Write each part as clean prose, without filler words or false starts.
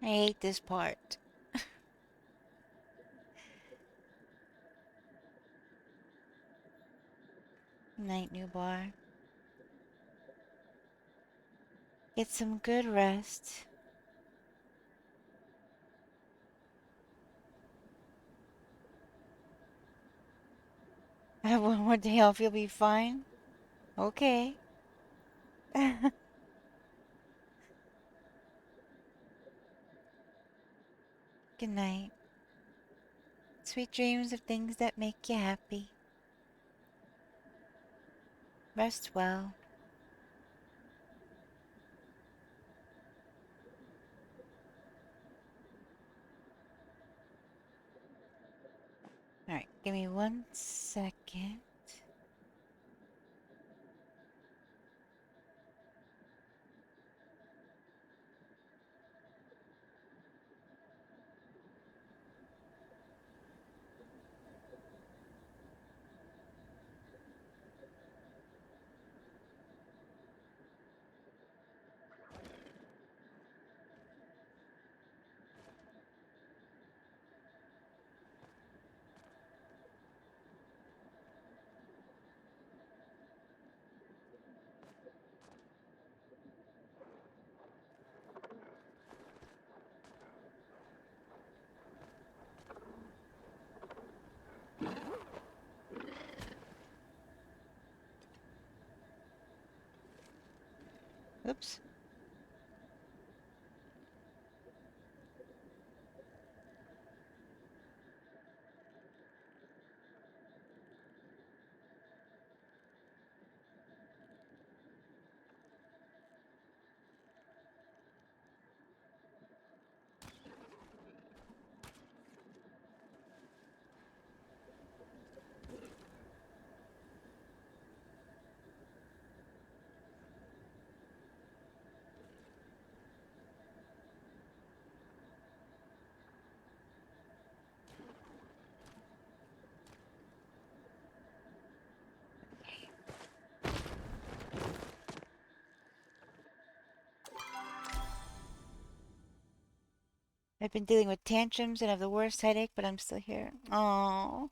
I hate this part. Night, new bar. Get some good rest. I have one more day off, you'll be fine. Okay. Good night. Sweet dreams of things that make you happy. Rest well. Alright, give me 1 second. Oops. I've been dealing with tantrums and have the worst headache, but I'm still here. Oh.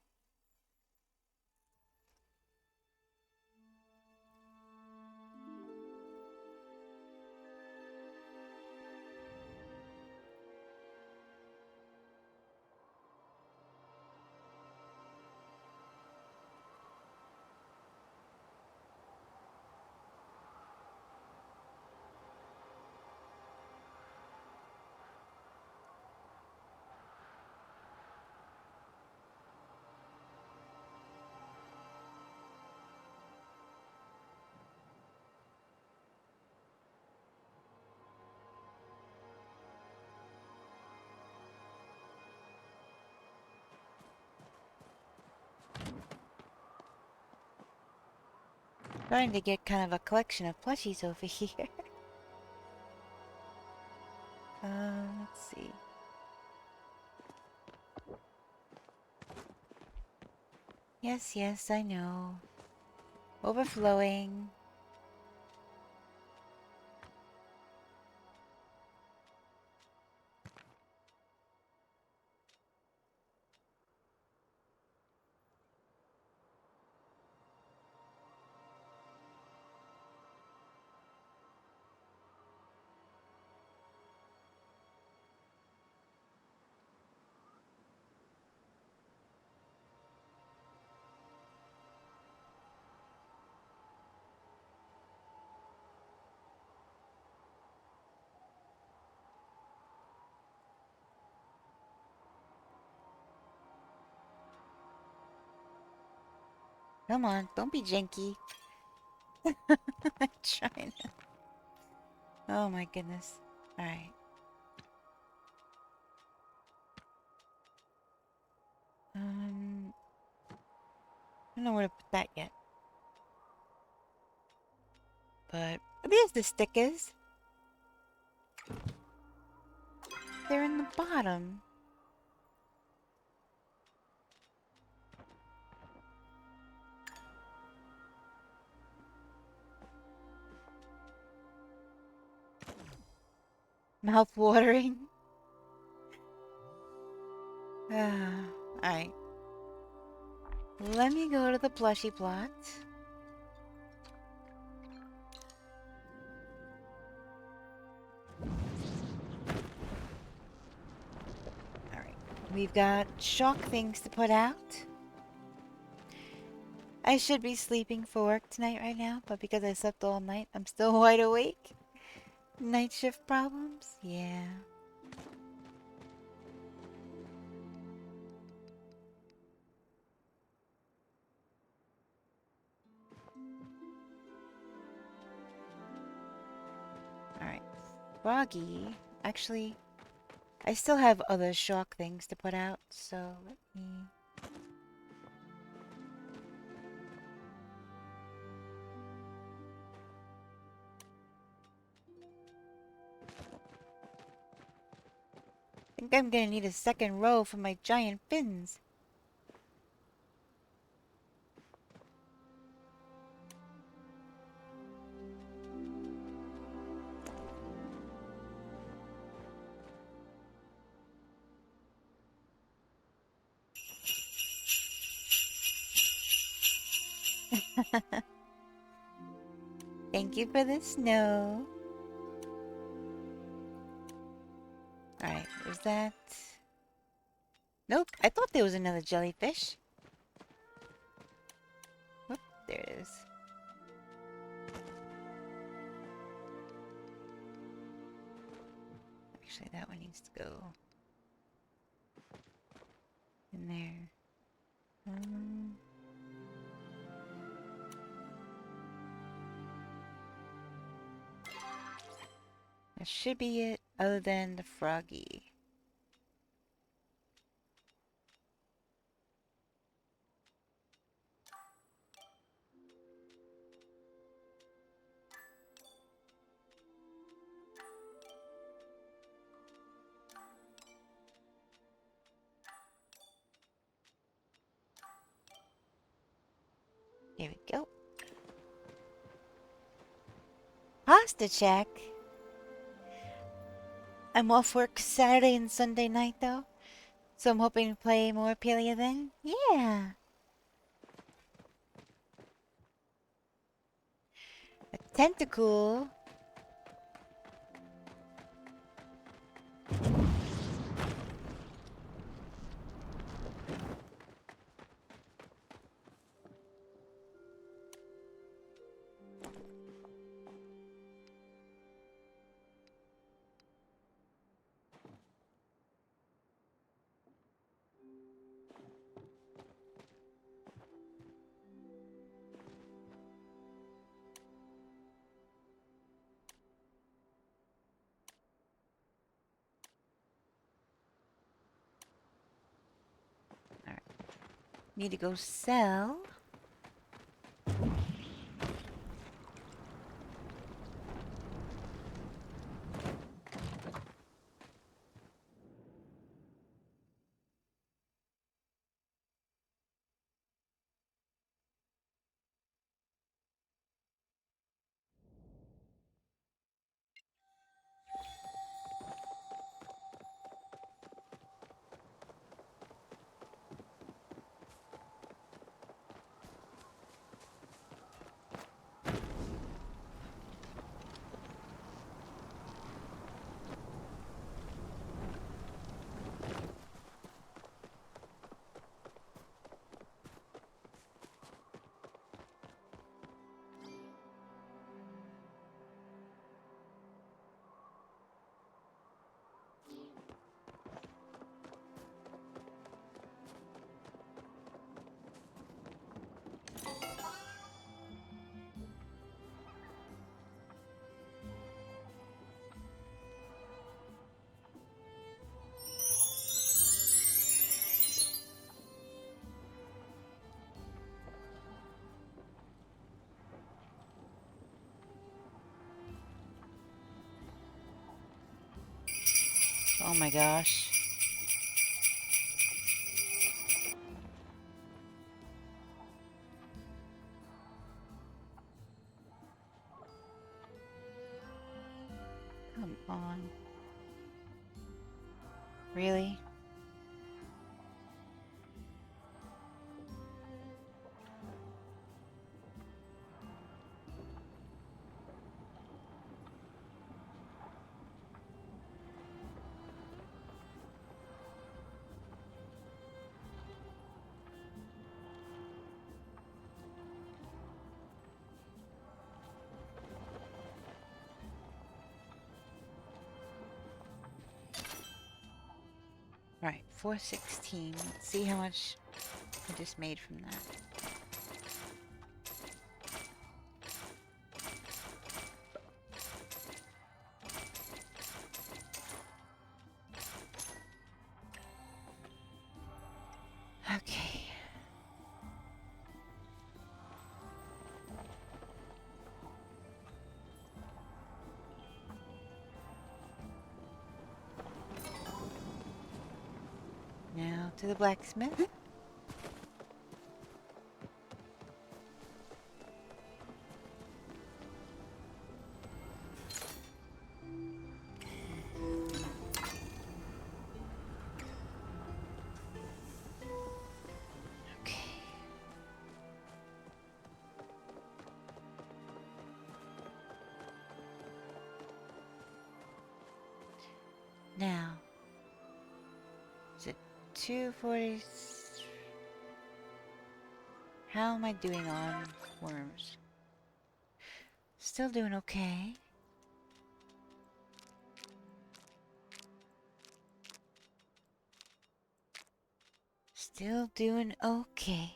Starting to get kind of a collection of plushies over here. Let's see. Yes, yes, I know. Overflowing. Come on, don't be janky. I'm trying to. Oh my goodness. Alright. I don't know where to put that yet. But there's the stickers. They're in the bottom. Mouth watering. Alright. Let me go to the plushy plot. Alright. We've got shock things to put out. I should be sleeping for work tonight right now, but because I slept all night, I'm still wide awake. Night shift problems? Yeah. Alright. Froggy. Actually, I still have other shock things to put out, so let me... I think I'm gonna need a second row for my giant fins. Thank you for the snow. Alright, is that... Nope, I thought there was another jellyfish. Whoop, there it is. Actually, that one needs to go in there. That should be it, other than the froggy. Here we go. Pasta check. I'm off work Saturday and Sunday night though, so I'm hoping to play more Pelia then. Yeah. A tentacle. Alright. Need to go sell. Oh my gosh. Come on. Really? Alright, 416. Let's see how much I just made from that. Okay. Now to the blacksmith. Okay. Now, is it 240? How am I doing on worms? Still doing okay. Still doing okay.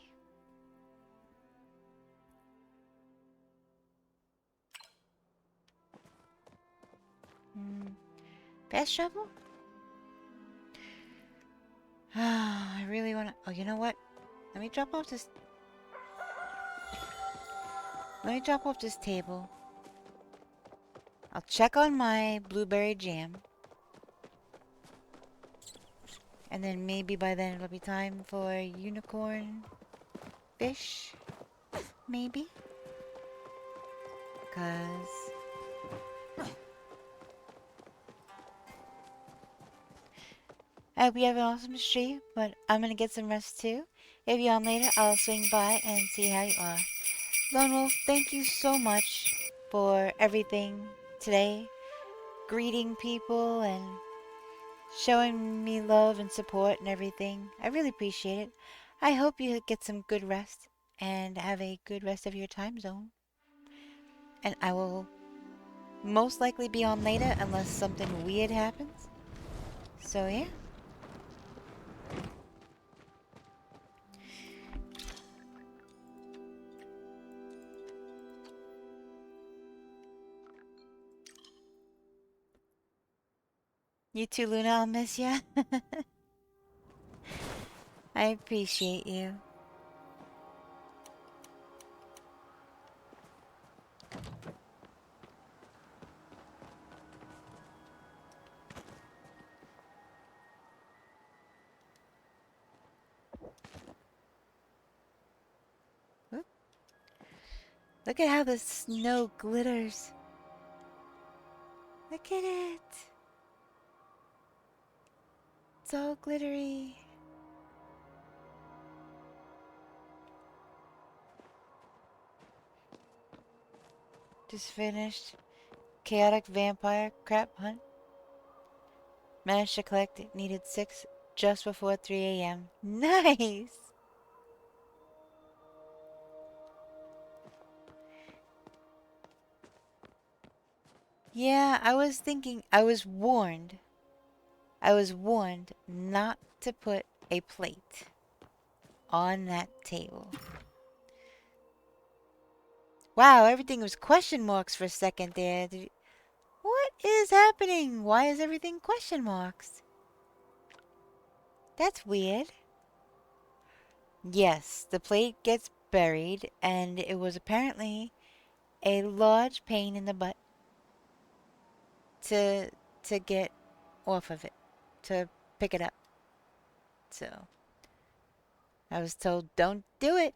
Fast travel? I really want to... Oh, you know what? Let me drop off this... Let me drop off this table. I'll check on my blueberry jam. And then maybe by then it'll be time for unicorn fish. Maybe. Because... I hope you have an awesome stream, but I'm gonna get some rest too. If you're on later, I'll swing by and see how you are. Lone Wolf, thank you so much for everything today. Greeting people and showing me love and support and everything. I really appreciate it. I hope you get some good rest and have a good rest of your time zone. And I will most likely be on later unless something weird happens. So yeah. You too, Luna. I'll miss ya. I appreciate you. Whoop. Look at how the snow glitters. Look at it. It's all glittery. Just finished. Chaotic vampire crap hunt. Managed to collect it. Needed 6 just before 3 a.m. Nice! Yeah, I was thinking, I was warned not to put a plate on that table. Wow, everything was question marks for a second there. What is happening? Why is everything question marks? That's weird. Yes, the plate gets buried, and it was apparently a large pain in the butt to get off of it, to pick it up. So I was told, don't do it.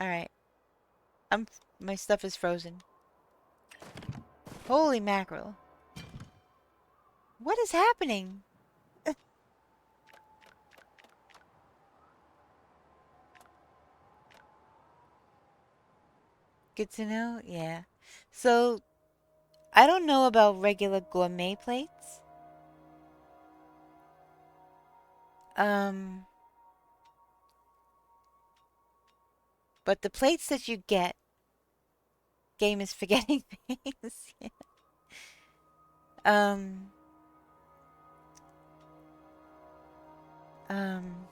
All right, my stuff is frozen. Holy mackerel! What is happening? Good to know. Yeah. So I don't know about regular gourmet plates. But the plates that you get, game is forgetting things. Um,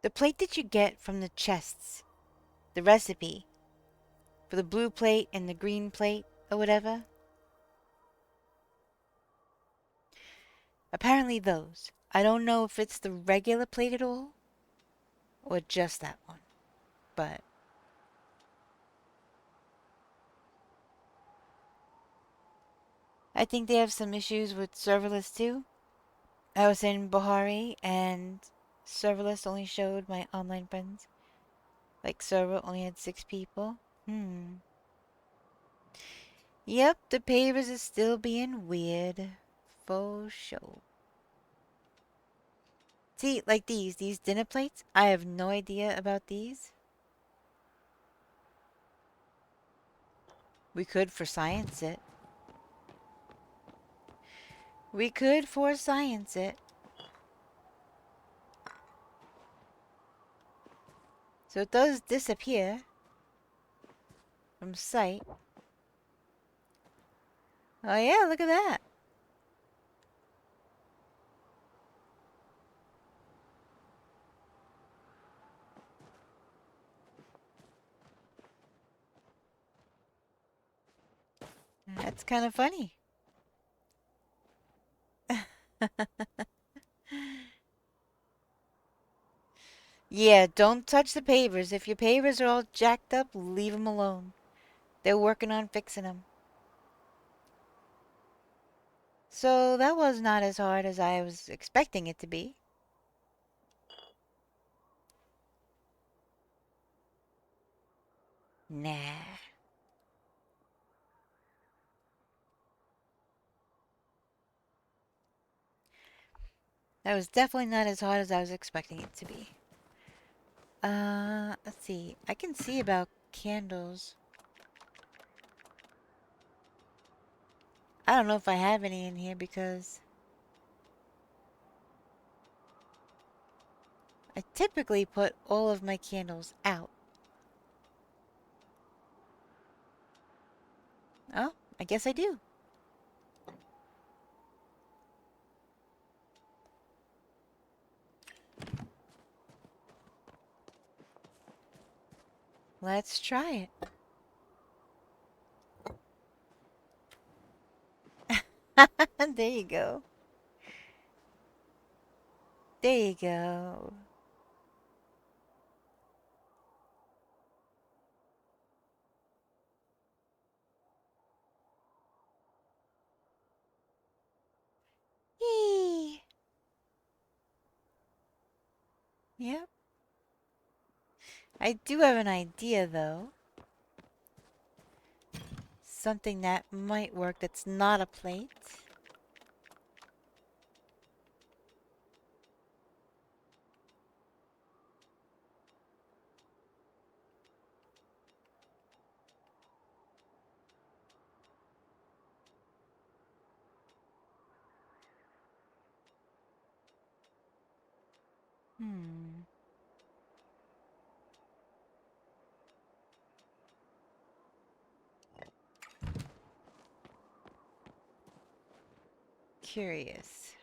the plate that you get from the chests, the recipe for the blue plate and the green plate or whatever. Apparently those. I don't know if it's the regular plate at all or just that one, but I think they have some issues with serverless too. I was in Bahari and serverless only showed my online friends. Like server only had 6 people. Yep, the pavers is still being weird. For sure. See, like these dinner plates, I have no idea about these. We could for science it. We could for science it. So it does disappear from sight. Oh yeah, look at that. That's kind of funny. Yeah, don't touch the pavers. If your pavers are all jacked up, leave them alone. They're working on fixing them. So that was not as hard as I was expecting it to be. Nah. That was definitely not as hard as I was expecting it to be. Let's see. I can see about candles. I don't know if I have any in here because I typically put all of my candles out. Oh, I guess I do. Let's try it. There you go. There you go. Yee. Yep. I do have an idea, though. Something that might work that's not a plate. Hmm. Curious.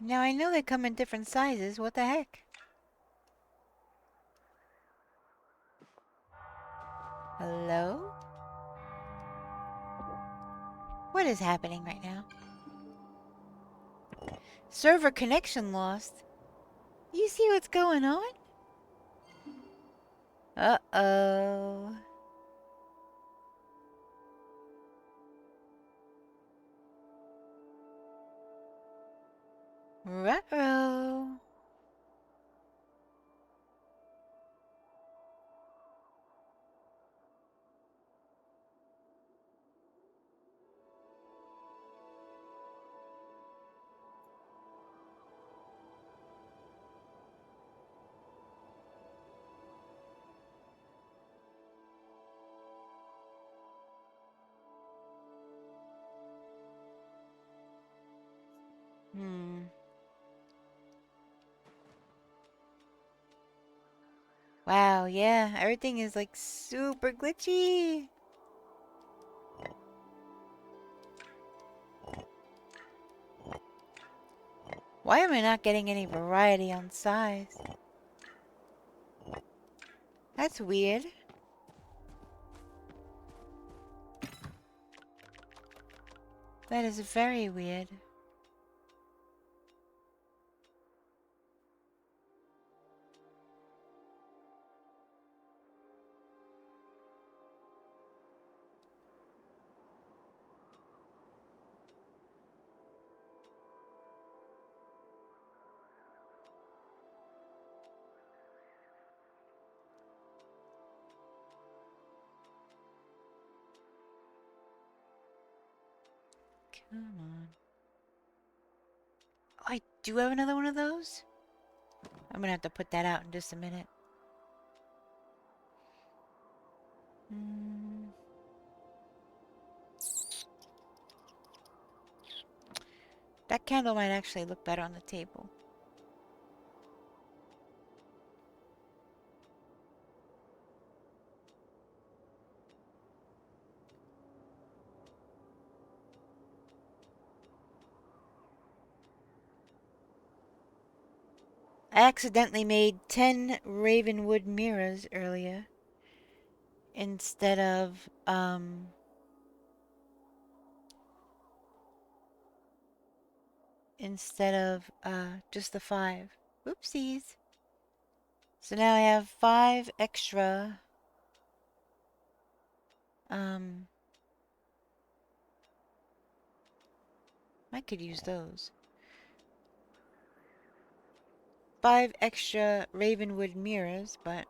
Now I know they come in different sizes. What the heck? Hello? What is happening right now? Server connection lost. You see what's going on? Uh-oh. Ruh-roh. Hmm. Wow, yeah, everything is like super glitchy. Why am I not getting any variety on size? That's weird. That is very weird. Come on. Oh, I do have another one of those? I'm gonna have to put that out in just a minute. Mm. That candle might actually look better on the table. I accidentally made 10 Ravenwood mirrors earlier instead of just the 5. Oopsies. So now I have 5 extra I could use those. 5 extra Ravenwood mirrors, but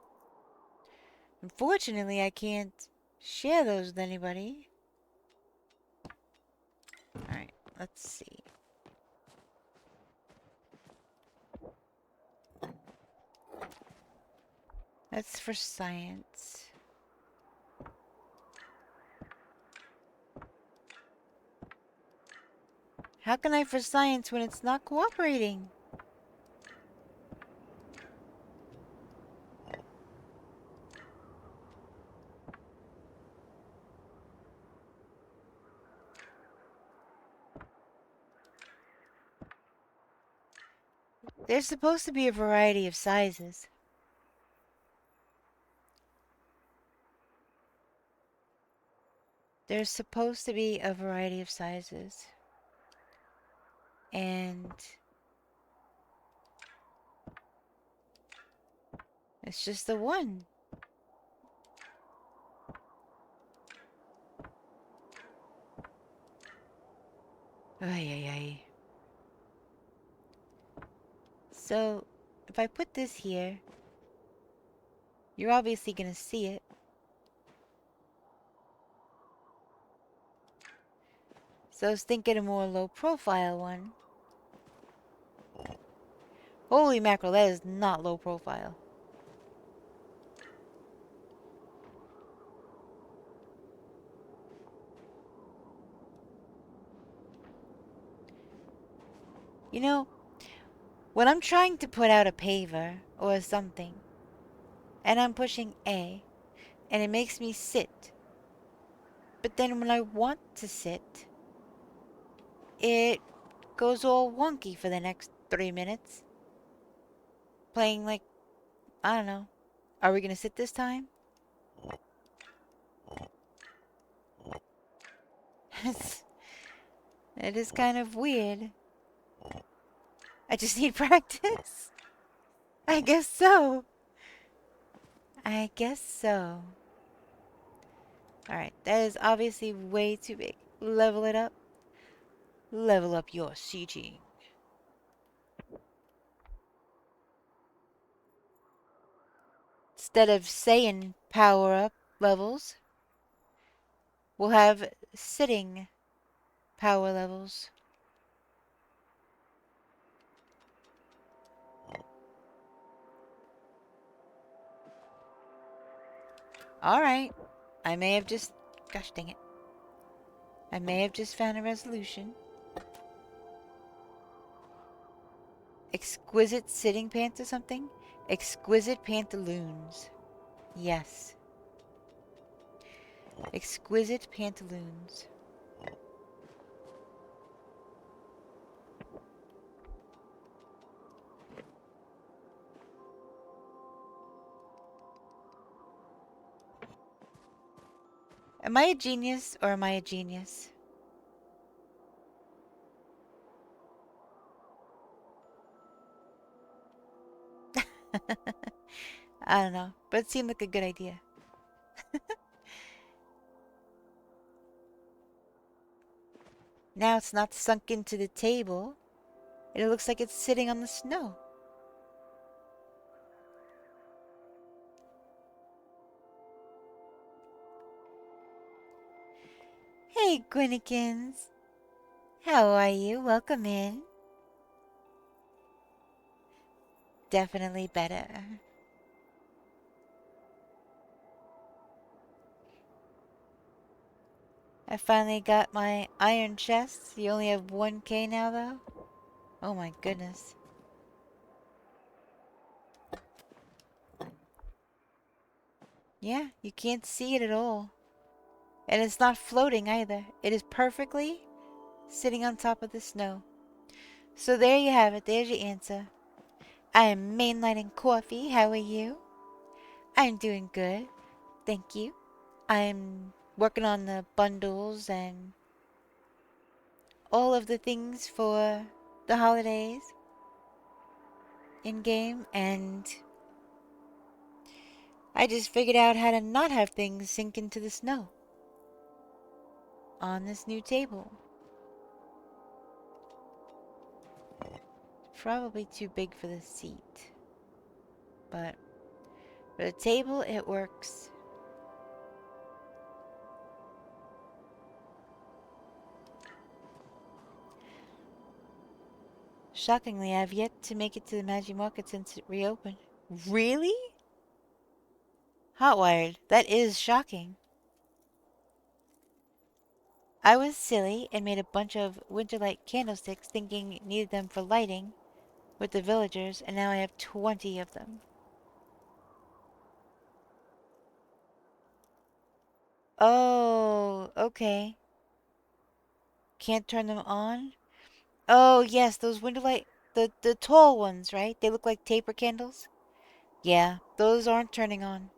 unfortunately I can't share those with anybody. Alright, let's see. That's for science. How can I for science when it's not cooperating? There's supposed to be a variety of sizes. There's supposed to be a variety of sizes. And it's just the one. Ay, ay, ay. So, if I put this here, you're obviously gonna see it. So I was thinking a more low profile one. Holy mackerel, that is not low profile. You know, when I'm trying to put out a paver or something, and I'm pushing A, and it makes me sit, but then when I want to sit, it goes all wonky for the next 3 minutes. Playing like, I don't know, are we gonna sit this time? It is kind of weird. I just need practice. I guess so. I guess so. Alright, that is obviously way too big. Level it up. Level up your sieging. Instead of saying power up levels, we'll have sitting power levels. Alright. I may have just... Gosh dang it. I may have just found a resolution. Exquisite sitting pants or something? Exquisite pantaloons. Yes. Exquisite pantaloons. Am I a genius or am I a genius? I don't know, but it seemed like a good idea. Now it's not sunk into the table. It looks like it's sitting on the snow. Hey, Gwynnikins. How are you? Welcome in. Definitely better. I finally got my iron chest. You only have 1K now, though? Oh my goodness. Yeah, you can't see it at all. And it's not floating either. It is perfectly sitting on top of the snow. So there you have it. There's your answer. I am mainlining coffee. How are you? I'm doing good. Thank you. I'm working on the bundles and all of the things for the holidays in game, and I just figured out how to not have things sink into the snow on this new table. Probably too big for the seat, but for the table it works. Shockingly, I have yet to make it to the Magic Market since it reopened. Really? Hotwired. That is shocking. I was silly and made a bunch of winterlight candlesticks thinking it needed them for lighting with the villagers, and now I have 20 of them. Oh, okay. Can't turn them on? Oh, yes, those winterlight, the tall ones, right? They look like taper candles? Yeah, those aren't turning on.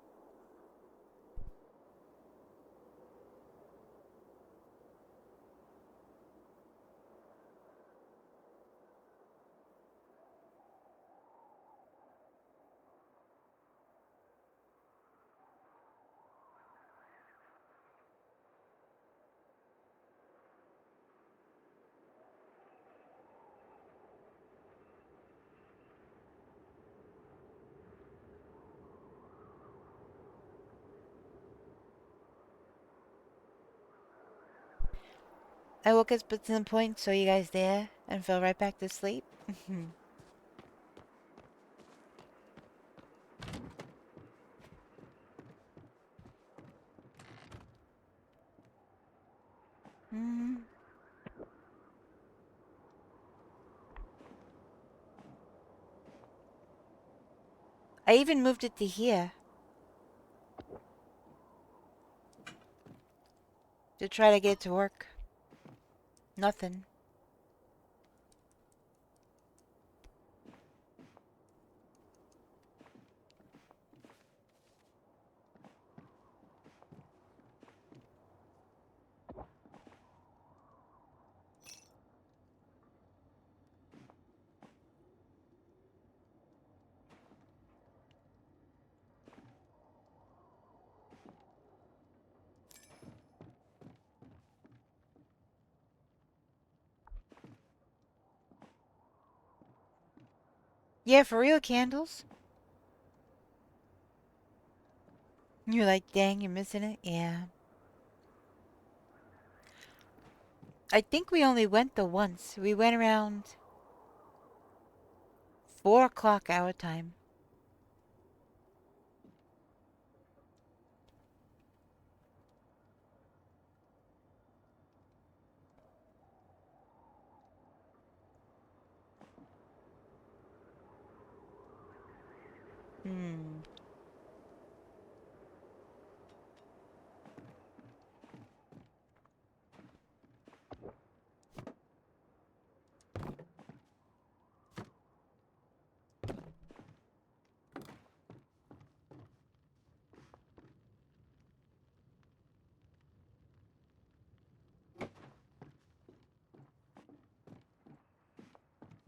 I woke up at some point, saw you guys there, and fell right back to sleep. Mhm. I even moved it to here to try to get it to work. Nothing. Yeah, for real, candles. You're like, dang, you're missing it? Yeah. I think we only went the once. We went around 4 o'clock our time.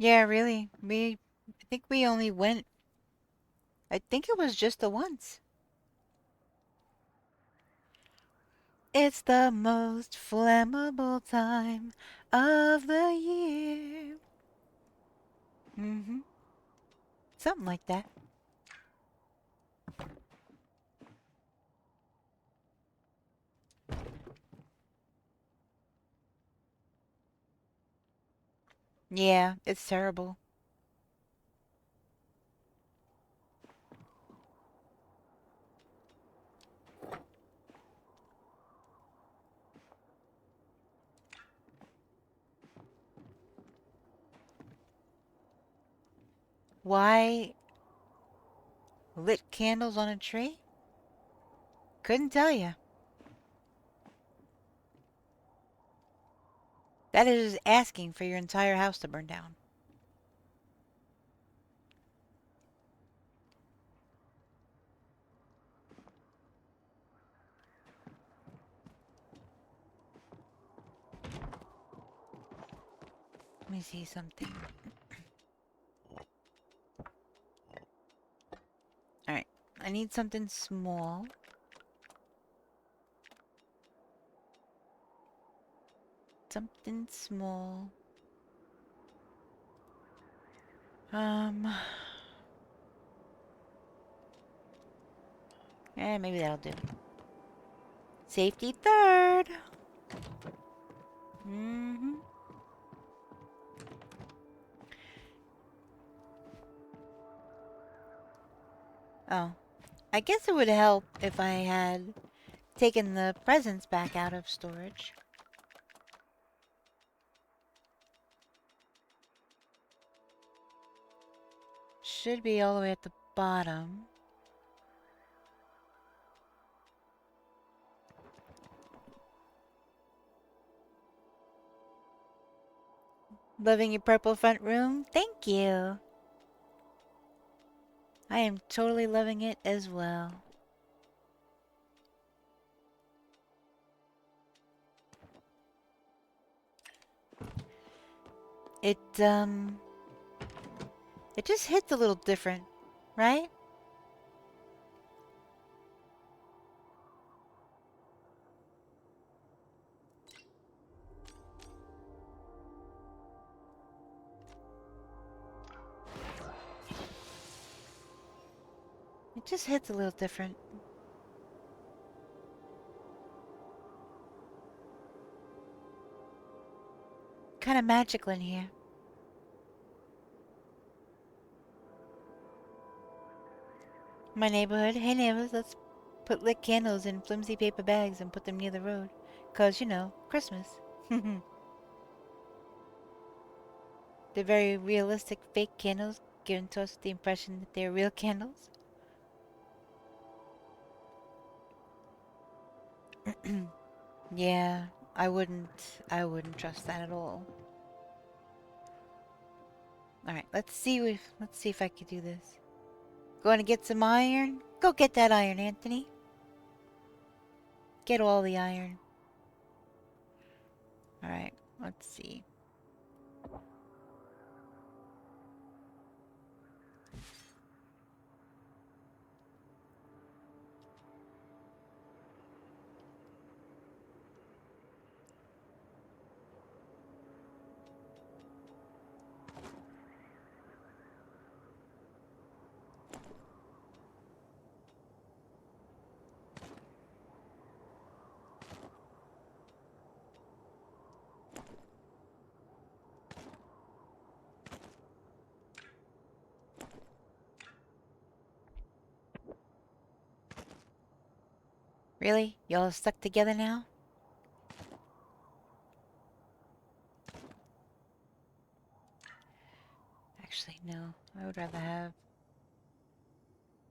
Yeah, really. I think we only went, I think it was just the once. It's the most flammable time of the year. Mm-hmm. Something like that. Yeah, it's terrible. Why lit candles on a tree? Couldn't tell you. That is asking for your entire house to burn down. Let me see something. Alright, I need something small. Something small. Maybe that'll do. Safety third. Mm-hmm. Oh, I guess it would help if I had taken the presents back out of storage. Should be all the way at the bottom. Loving your purple front room? Thank you. I am totally loving it as well. It, it just hits a little different, right? It just hits a little different. Kind of magical in here. My neighborhood. Hey neighbors, let's put lit candles in flimsy paper bags and put them near the road. 'Cause, you know, Christmas. The very realistic fake candles giving to us the impression that they're real candles. Yeah, I wouldn't trust that at all. Alright, let's see if I can do this. Going to get some iron? Go get that iron, Anthony. Get all the iron. Alright, let's see. Really? Y'all stuck together now? Actually, no. I would rather have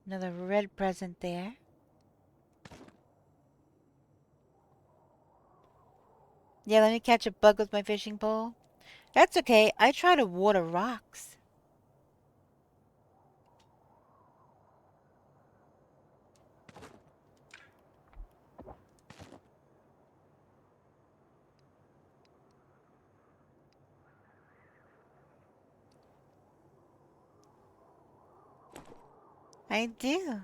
another red present there. Yeah, let me catch a bug with my fishing pole. That's okay. I try to water rocks. I do.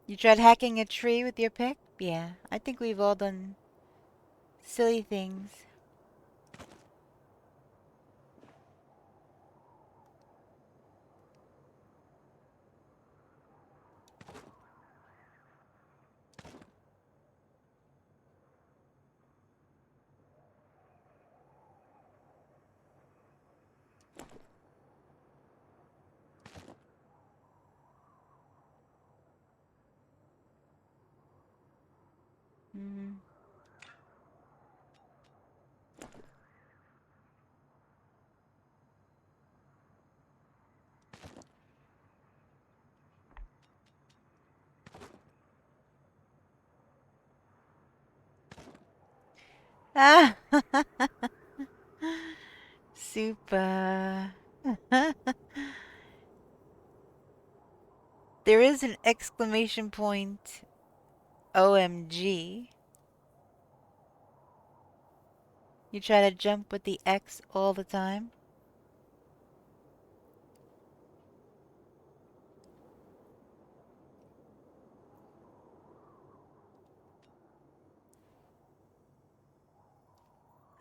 You tried hacking a tree with your pick? Yeah, I think we've all done silly things. Mm. Ah! Super. There is an exclamation point. OMG. You try to jump with the X all the time?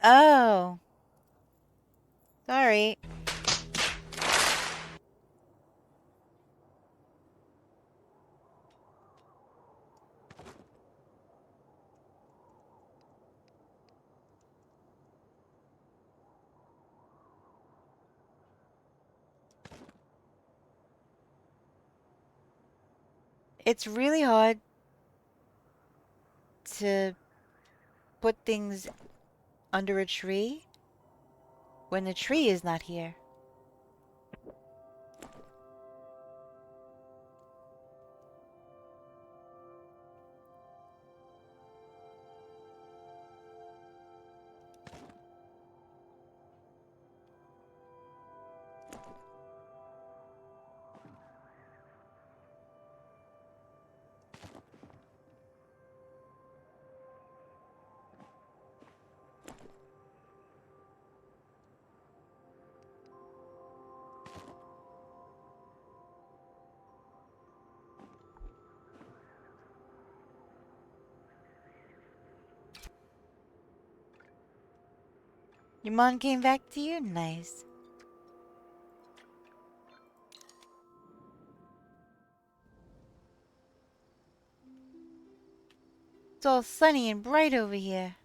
Oh. Sorry. It's really hard to put things under a tree when the tree is not here. Your mom came back to you? Nice. It's all sunny and bright over here.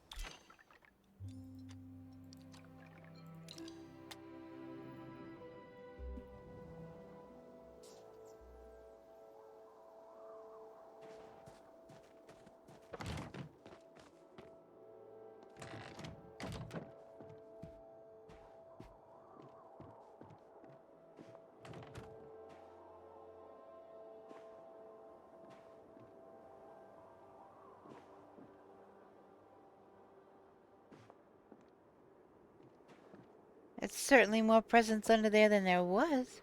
It's certainly more presents under there than there was.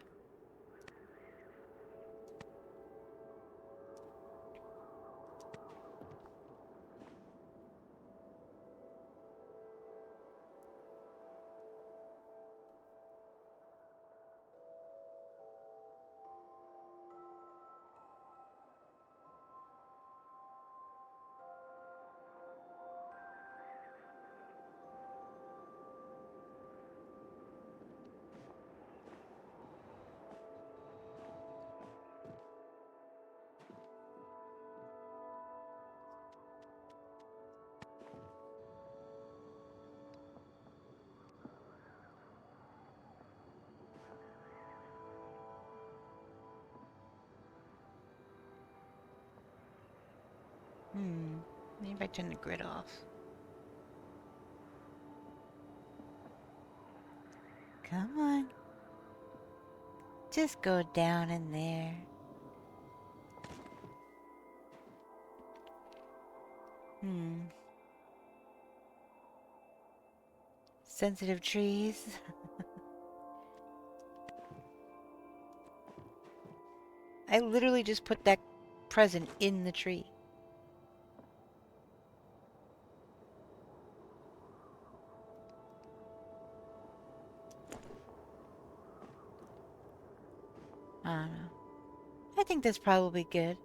Maybe I turn the grid off. Come on. Just go down in there. Sensitive trees. I literally just put that present in the tree. I don't know. I think that's probably good.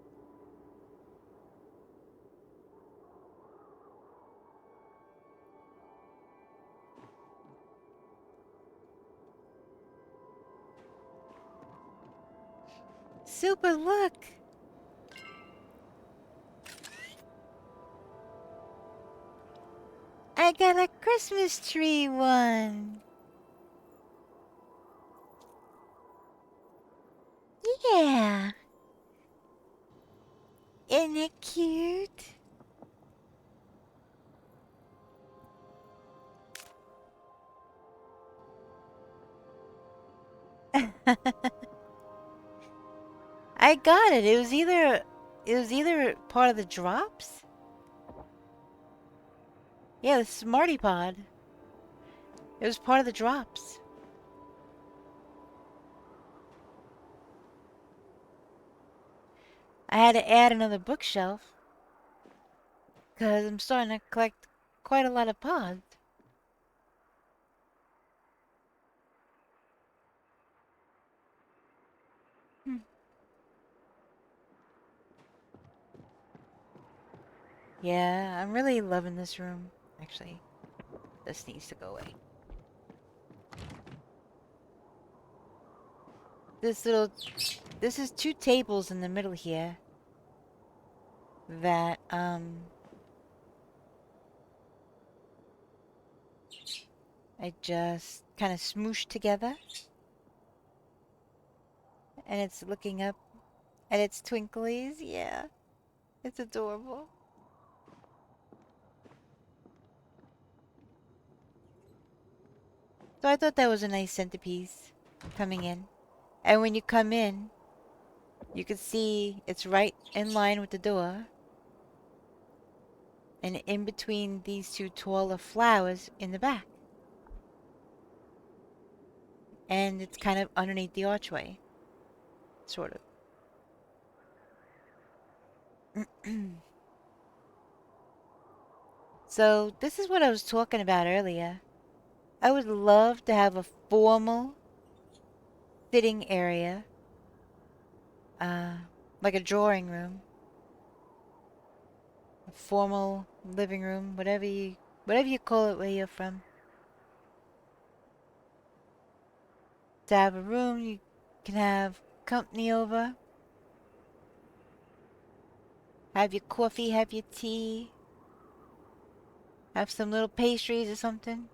Super, look! I got a Christmas tree one! Yeah! Isn't it cute? I got it. It was either part of the drops? Yeah, the Smarty Pod. It was part of the drops. I had to add another bookshelf because I'm starting to collect quite a lot of pods. Hmm. Yeah, I'm really loving this room. Actually, this needs to go away. This is two tables in the middle here that, I just kind of smooshed together. And it's looking up at its twinklies. Yeah, it's adorable. So I thought that was a nice centerpiece coming in. And when you come in, you can see it's right in line with the door. And in between these two taller flowers in the back. And it's kind of underneath the archway. Sort of. So this is what I was talking about earlier. I would love to have a formal sitting area. Uh, like a drawing room. A formal living room, whatever you call it where you're from. To have a room you can have company over. Have your coffee, have your tea. Have some little pastries or something.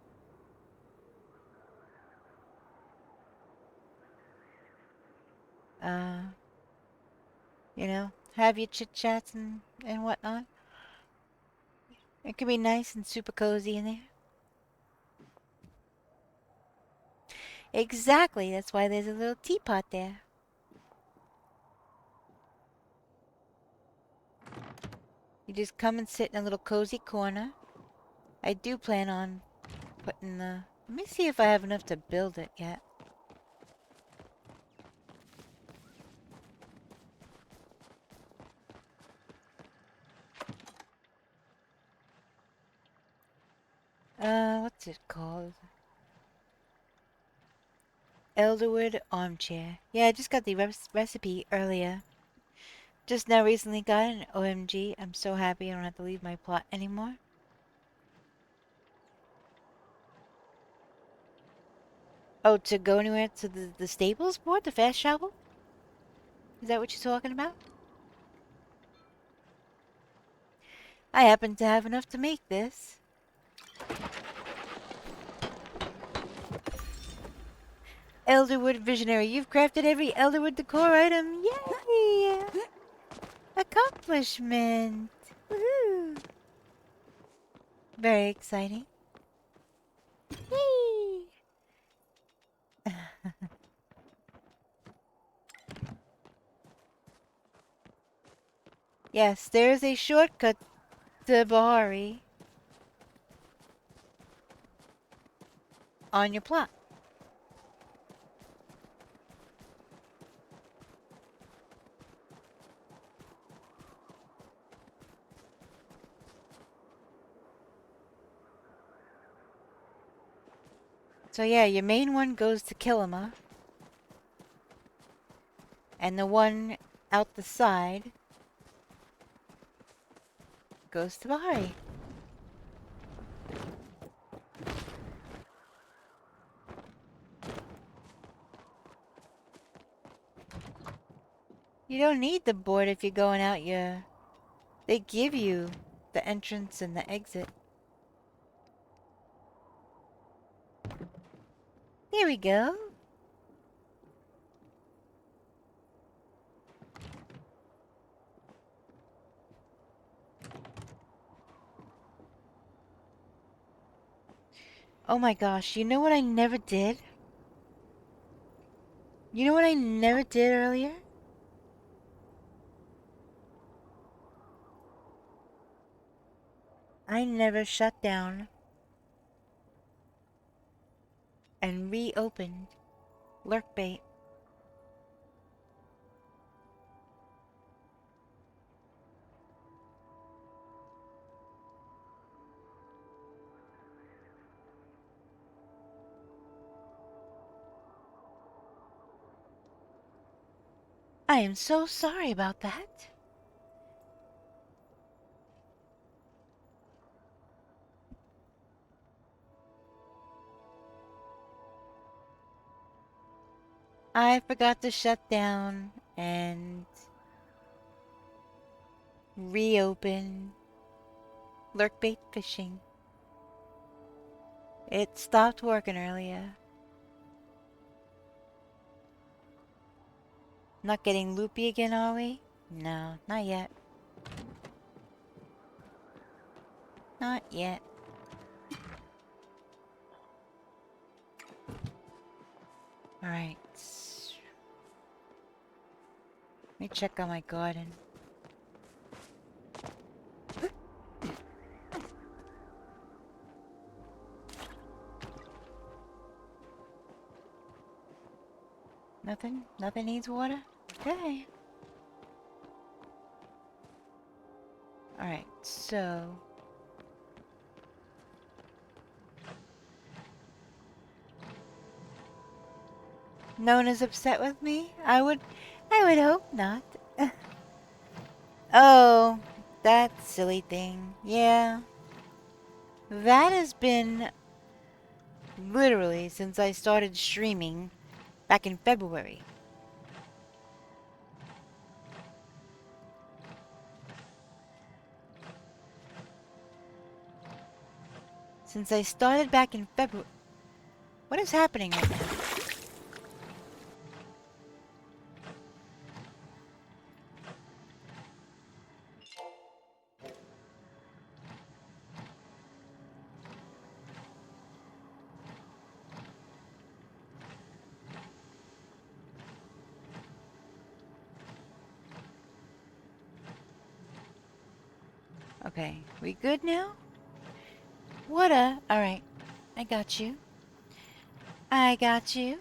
Uh, have your chit chats and whatnot. It can be nice and super cozy in there. Exactly, that's why there's a little teapot there. You just come and sit in a little cozy corner. I do plan on putting the... Let me see if I have enough to build it yet. What's it called? Elderwood armchair. Yeah, I just got the recipe earlier. Just now recently got an OMG. I'm so happy I don't have to leave my plot anymore. Oh, to go anywhere to the stables board? The fast travel? Is that what you're talking about? I happen to have enough to make this. Elderwood Visionary. You've crafted every Elderwood decor item. Yay! Accomplishment. Woohoo! Very exciting. Yay! Yes, there's a shortcut to Bahari on your plot. So yeah, your main one goes to Kilima. And the one out the side goes to Bahari. You don't need the board if you're going out your... They give you the entrance and the exit. There we go. Oh my gosh, you know what I never did? You know what I never did earlier? I never shut down and reopened Lurkbait. I am so sorry about that. I forgot to shut down and reopen Lurkbait fishing. It stopped working earlier. Not getting loopy again, are we? No, not yet. Not yet. Alright. Let me check on my garden. Nothing? Nothing needs water? Okay. Alright, so... No one is upset with me? I would hope not. Oh, that silly thing. Yeah. That has been literally since I started streaming back in February. Since I started back in February. What is happening right now? Okay, we good now? What a... Alright, I got you. I got you.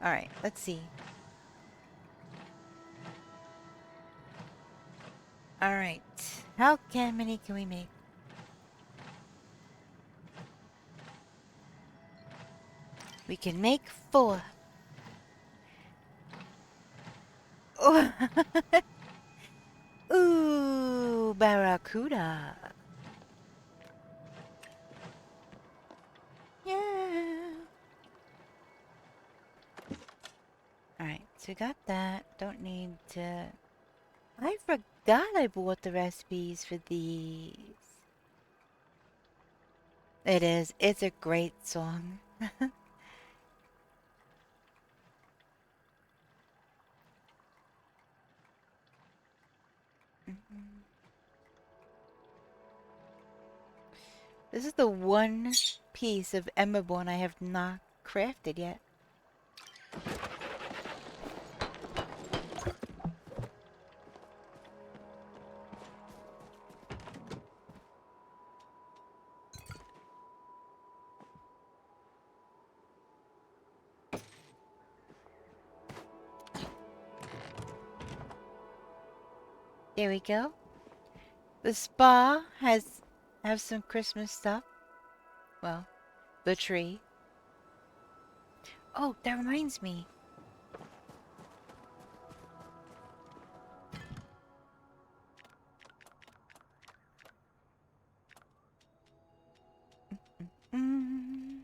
Alright, let's see. Alright, how many can we make? We can make 4. Oh. Ooh, barracuda. Yeah. Alright, so we got that. Don't need to... I forgot I bought the recipes for these. It is. It's a great song. This is the one piece of Emberborn I have not crafted yet. There we go. The spa have some Christmas stuff. Well, the tree. Oh, that reminds me. Mm.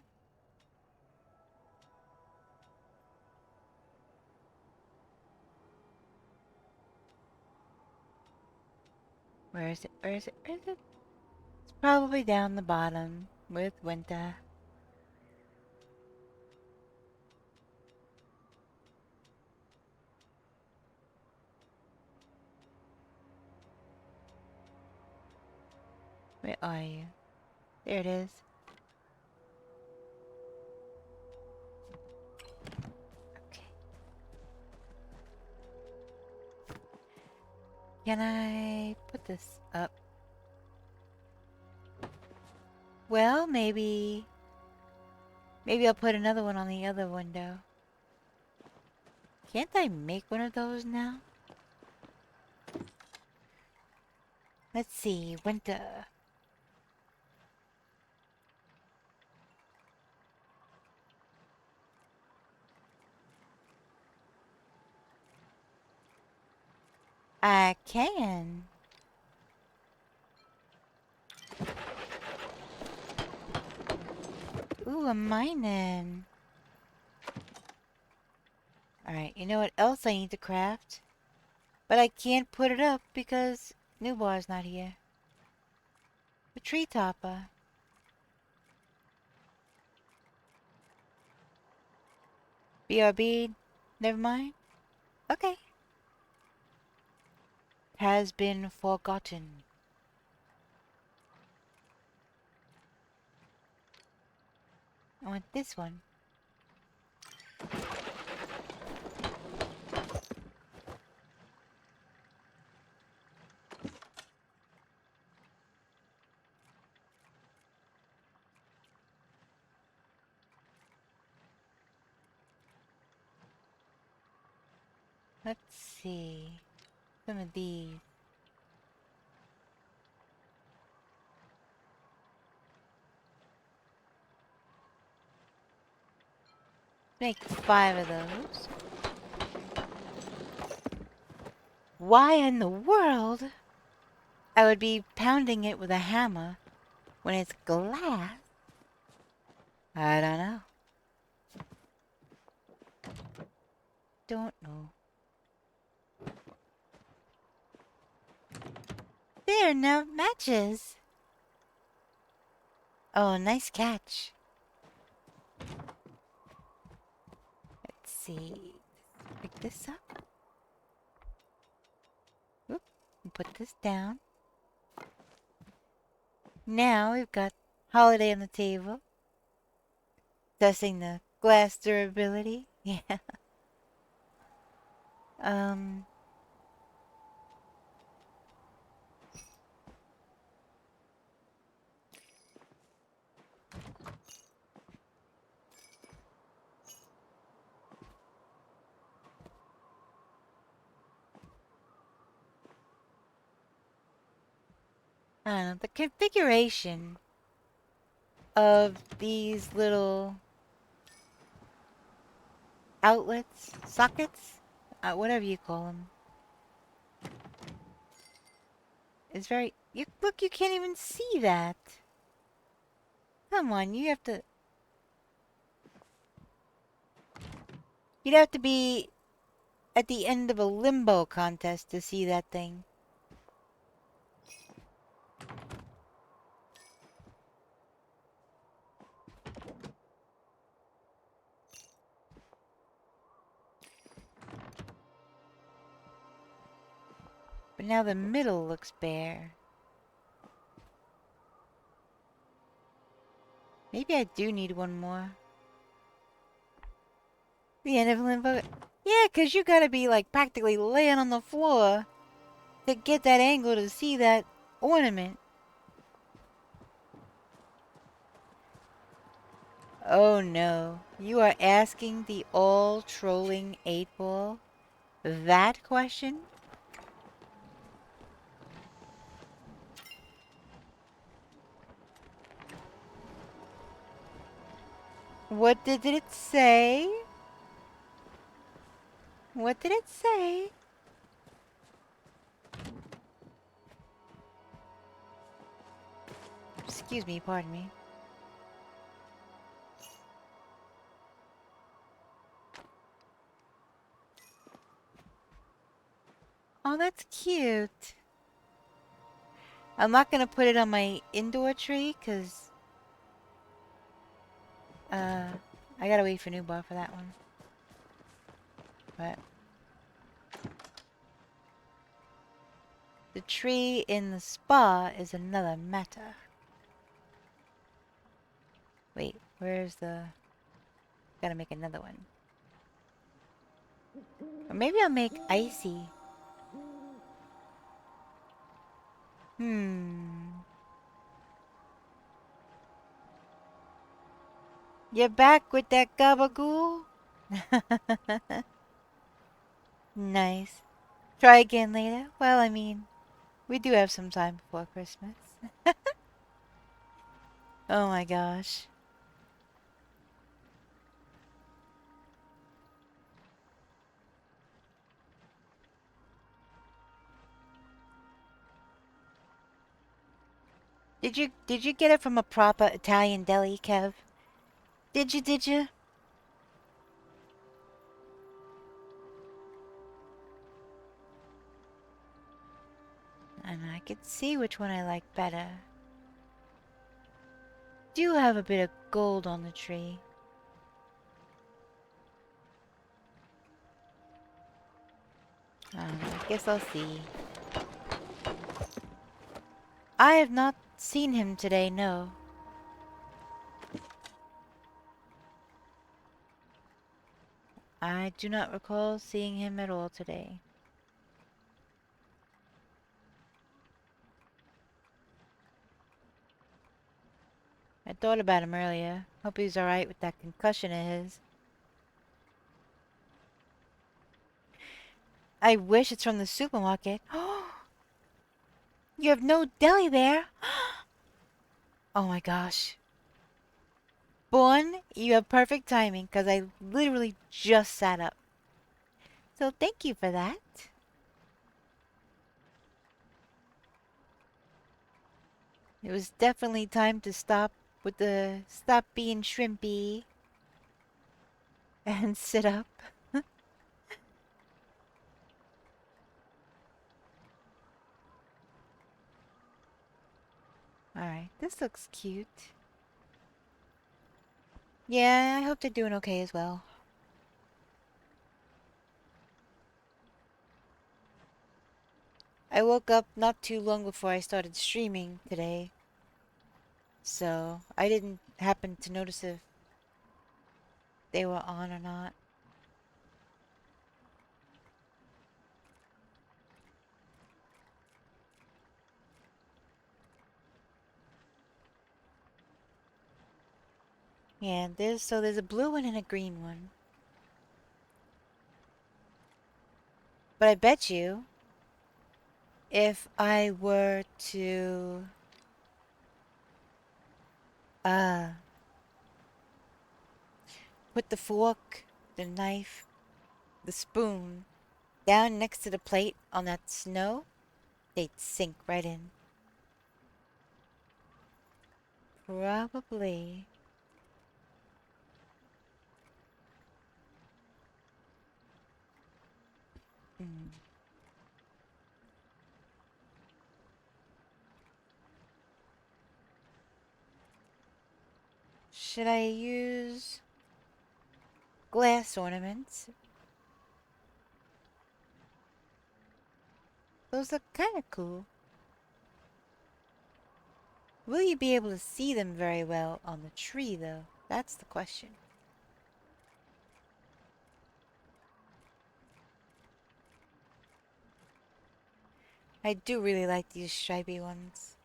Where is it? Where is it? Where is it? It's probably down the bottom with winter. Where are you? There it is. Okay. Can I put this up? Well, maybe I'll put another one on the other window. Can't I make one of those now? Let's see, winter. I can. Ooh, a mining. Alright, you know what else I need to craft? But I can't put it up because Newbar's not here. The tree topper. BRB. Never mind. Okay. Has been forgotten. I want this one. Let's see. Some of these. Make 5 of those. Why in the world I would be pounding it with a hammer when it's glass? I don't know. Don't know. There are no matches. Oh, nice catch. Let's see. Pick this up. Whoop. And put this down. Now we've got holiday on the table. Testing the glass durability. Yeah. Um. I don't know. The configuration of these little outlets, sockets, whatever you call them, is very. Look, you can't even see that. Come on, you have to. You'd have to be at the end of a limbo contest to see that thing. But now the middle looks bare. Maybe I do need one more. The end of limbo. Yeah, 'cause you gotta be like practically laying on the floor to get that angle to see that ornament. Oh no, you are asking the all-trolling 8-ball that question? What did it say? What did it say? Excuse me, pardon me. Oh, that's cute. I'm not gonna put it on my indoor tree, cause I gotta wait for new bar for that one. But the tree in the spa is another matter. Wait, where's the... Gotta make another one. Or maybe I'll make icy. You're back with that gabagool? Nice. Try again later? Well, I mean, we do have some time before Christmas. Oh my gosh. Did you get it from a proper Italian deli, Kev? Did you? And I could see which one I like better. Do have a bit of gold on the tree. I guess I'll see. I have not seen him today, no. I do not recall seeing him at all today. I thought about him earlier. Hope he's alright with that concussion of his. I wish it's from the supermarket. You have no deli there. Oh my gosh. Born, you have perfect timing because I literally just sat up. So thank you for that. It was definitely time to stop with the stop being shrimpy and sit up. Alright, this looks cute. Yeah, I hope they're doing okay as well. I woke up not too long before I started streaming today. So, I didn't happen to notice if they were on or not. Yeah, there's a blue one and a green one. But I bet you if I were to uh put the fork, the knife, the spoon down next to the plate on that snow, they'd sink right in. Probably. Mm. Should I use glass ornaments? Those look kind of cool. Will you be able to see them very well on the tree, though? That's the question. I do really like these stripy ones.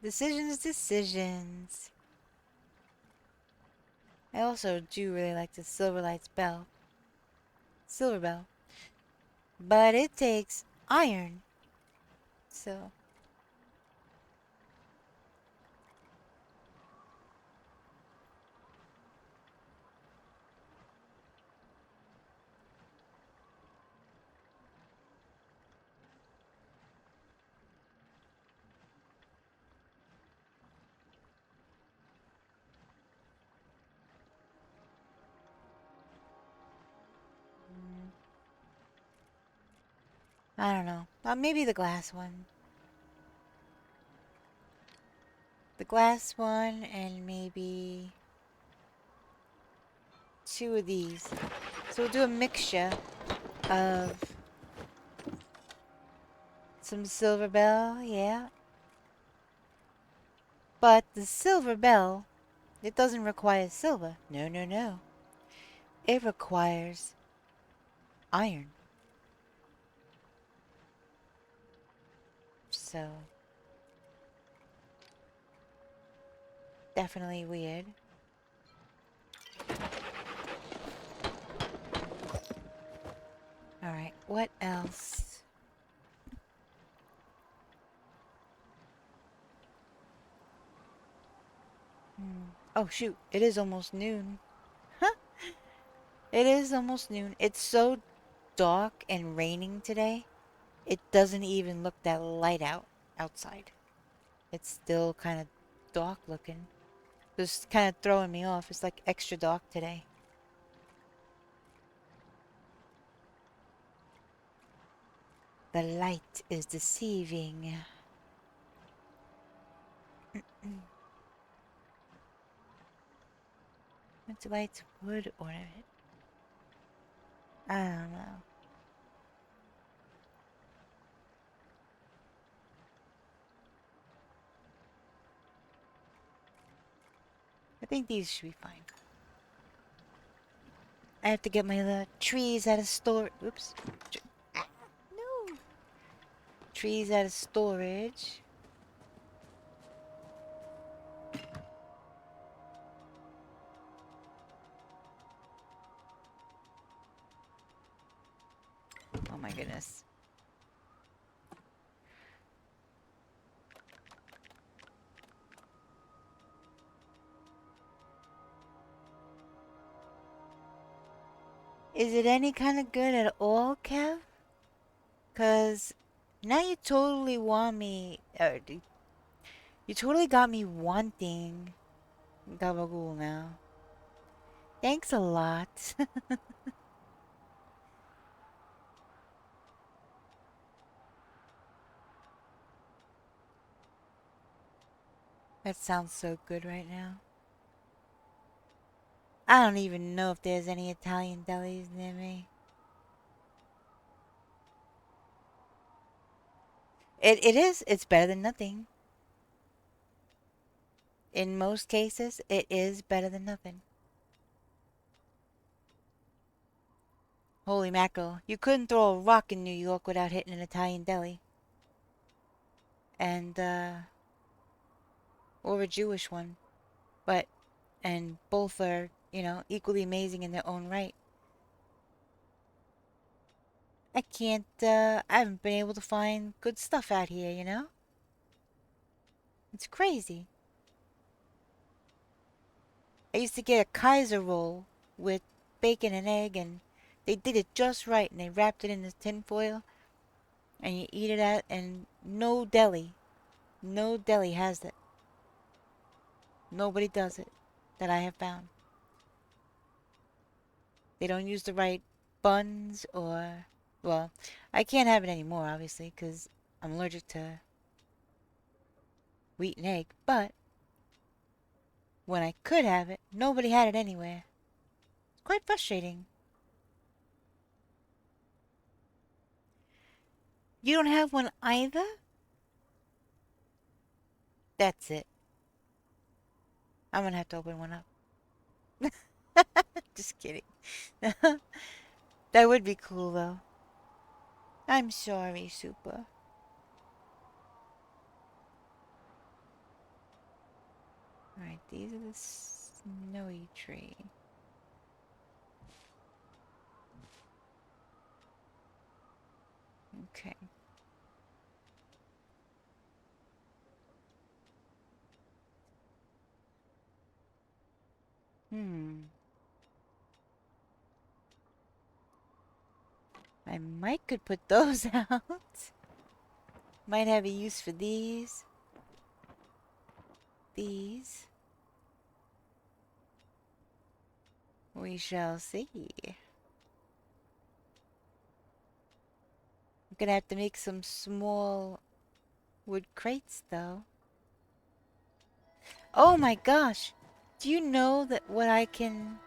Decisions. I also do really like the Silverlight's bell. Silver bell. But it takes iron. So. I don't know. Maybe the glass one. The glass one and maybe 2 of these. So we'll do a mixture of some silver bell, yeah. But the silver bell, it doesn't require silver. No, no, no. It requires iron. So, definitely weird. Alright, what else? Oh, shoot. It is almost noon. Huh? It is almost noon. It's so dark and raining today. It doesn't even look that light outside. It's still kind of dark looking. Just kind of throwing me off. It's like extra dark today. The light is deceiving. What's white wood ornament? I don't know. I think these should be fine. I have to get my trees out of storage. Oops. No. Trees out of storage. Oh my goodness. Is it any kind of good at all, Kev? Cause now you totally want me, you totally got me wanting Gabagool now. Thanks a lot. That sounds so good right now. I don't even know if there's any Italian delis near me. It is. It's better than nothing. In most cases, it is better than nothing. Holy mackerel. You couldn't throw a rock in New York without hitting an Italian deli. And, or a Jewish one. But, and both are, you know, equally amazing in their own right. I haven't been able to find good stuff out here, you know? It's crazy. I used to get a Kaiser roll with bacon and egg, and they did it just right, and they wrapped it in the tin foil, and you eat it out, and no deli has it. Nobody does it that I have found. They don't use the right buns or, well, I can't have it anymore, obviously, because I'm allergic to wheat and egg, but when I could have it, nobody had it anywhere. It's quite frustrating. You don't have one either? That's it. I'm gonna have to open one up. Just kidding. That would be cool, though. I'm sorry, Super. Alright, these are the snowy tree. Okay. I might could put those out. Might have a use for these. These. We shall see. Gonna have to make some small wood crates, though. Oh my gosh! Do you know that what I can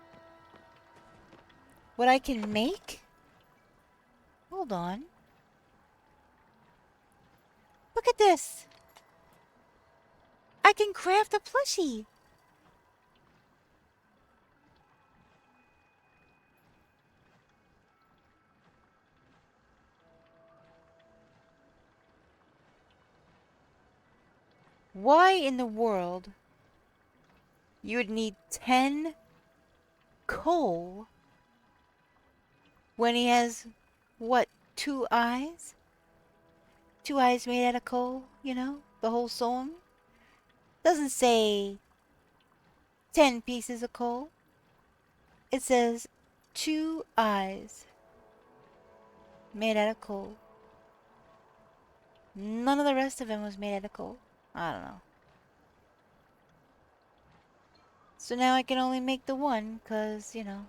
make? Hold on. Look at this! I can craft a plushie! Why in the world you would need 10 coal when he has, what, 2 eyes? 2 eyes made out of coal, you know? The whole song? Doesn't say 10 pieces of coal. It says 2 eyes made out of coal. None of the rest of him was made out of coal. I don't know. So now I can only make the one, cause, you know.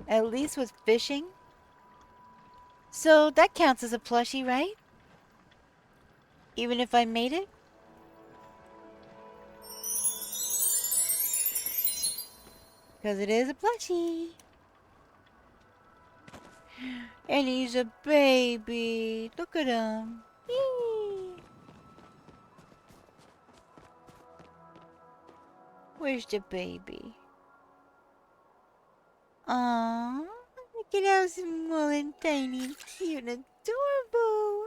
At least with fishing. So that counts as a plushie, right? Even if I made it? Because it is a plushie. And he's a baby. Look at him. Eee. Where's the baby? Aww. Look at how small and tiny and cute and adorable.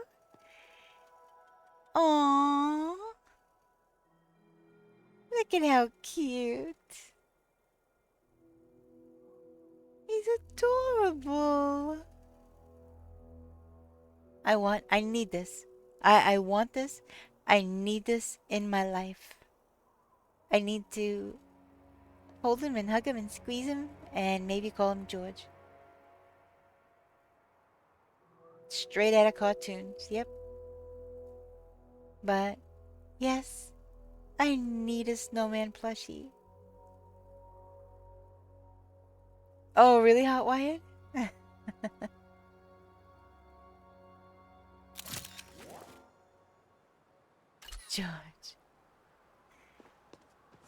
Aww. Look at how cute. He's adorable. I need this. I want this. I need this in my life. I need to hold him and hug him and squeeze him and maybe call him George. Straight out of cartoons, yep. But, yes, I need a snowman plushie. Oh, really, Hot Wired? George.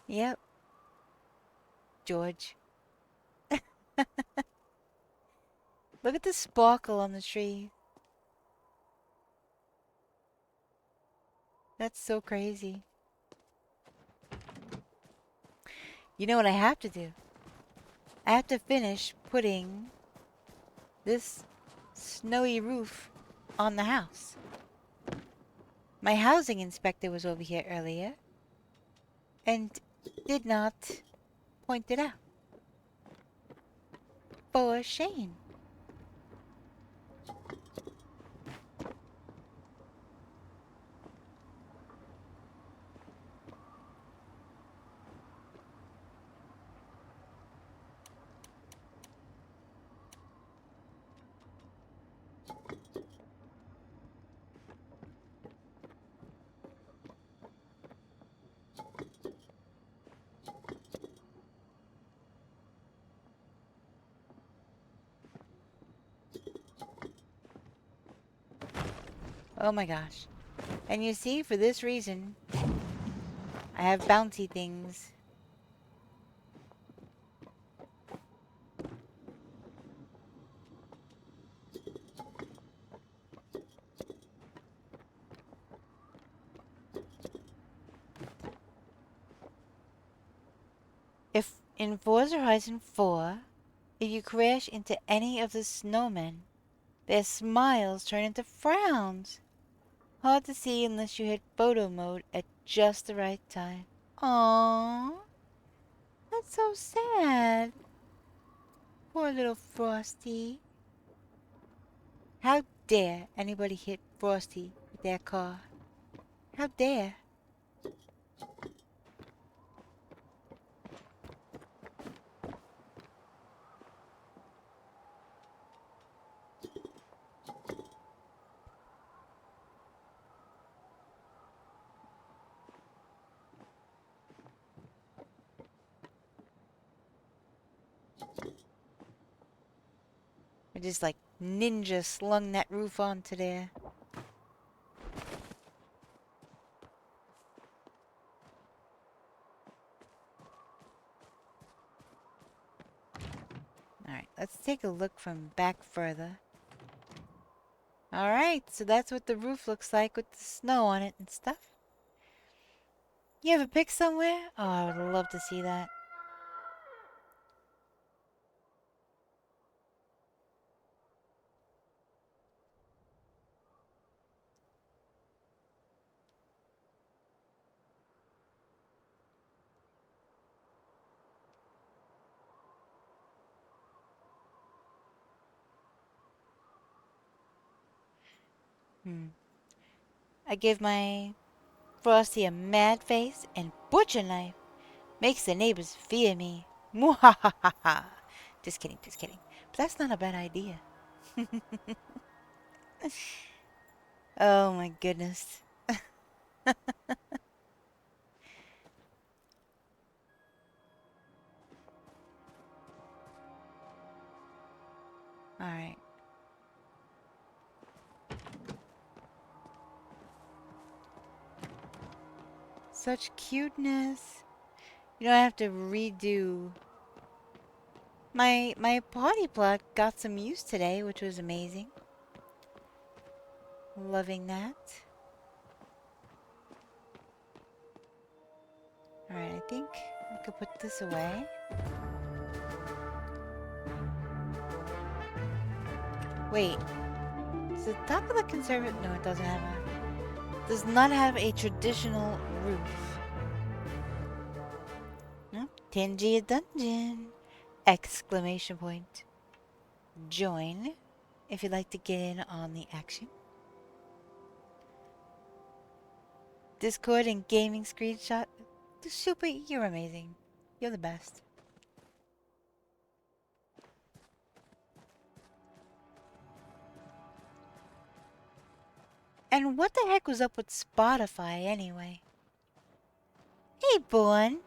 Yep. George. Look at the sparkle on the tree. That's so crazy. You know what I have to do? I have to finish putting this snowy roof on the house. My housing inspector was over here earlier and did not point it out. For shame. Oh my gosh. And you see, for this reason, I have bouncy things. If in Forza Horizon 4, if you crash into any of the snowmen, their smiles turn into frowns. Hard to see unless you hit photo mode at just the right time. Aww. That's so sad. Poor little Frosty. How dare anybody hit Frosty with their car? How dare? I just like ninja slung that roof onto there. Alright, let's take a look from back further. Alright, so that's what the roof looks like with the snow on it and stuff. You have a pic somewhere? Oh, I would love to see that. I give my Frosty a mad face and butcher knife. Makes the neighbors fear me. Mwahaha. Just kidding, just kidding. But that's not a bad idea. Oh my goodness. Alright. Such cuteness. You know, I have to redo. My potty plot got some use today, which was amazing. Loving that. Alright, I think I could put this away. Wait. Does the top of the conservative... No, it doesn't have a... Does not have a traditional roof. No? Tangia Dungeon! Exclamation point. Join if you'd like to get in on the action. Discord and gaming screenshot. Super, you're amazing. You're the best. And what the heck was up with Spotify anyway? Hey, Bourne.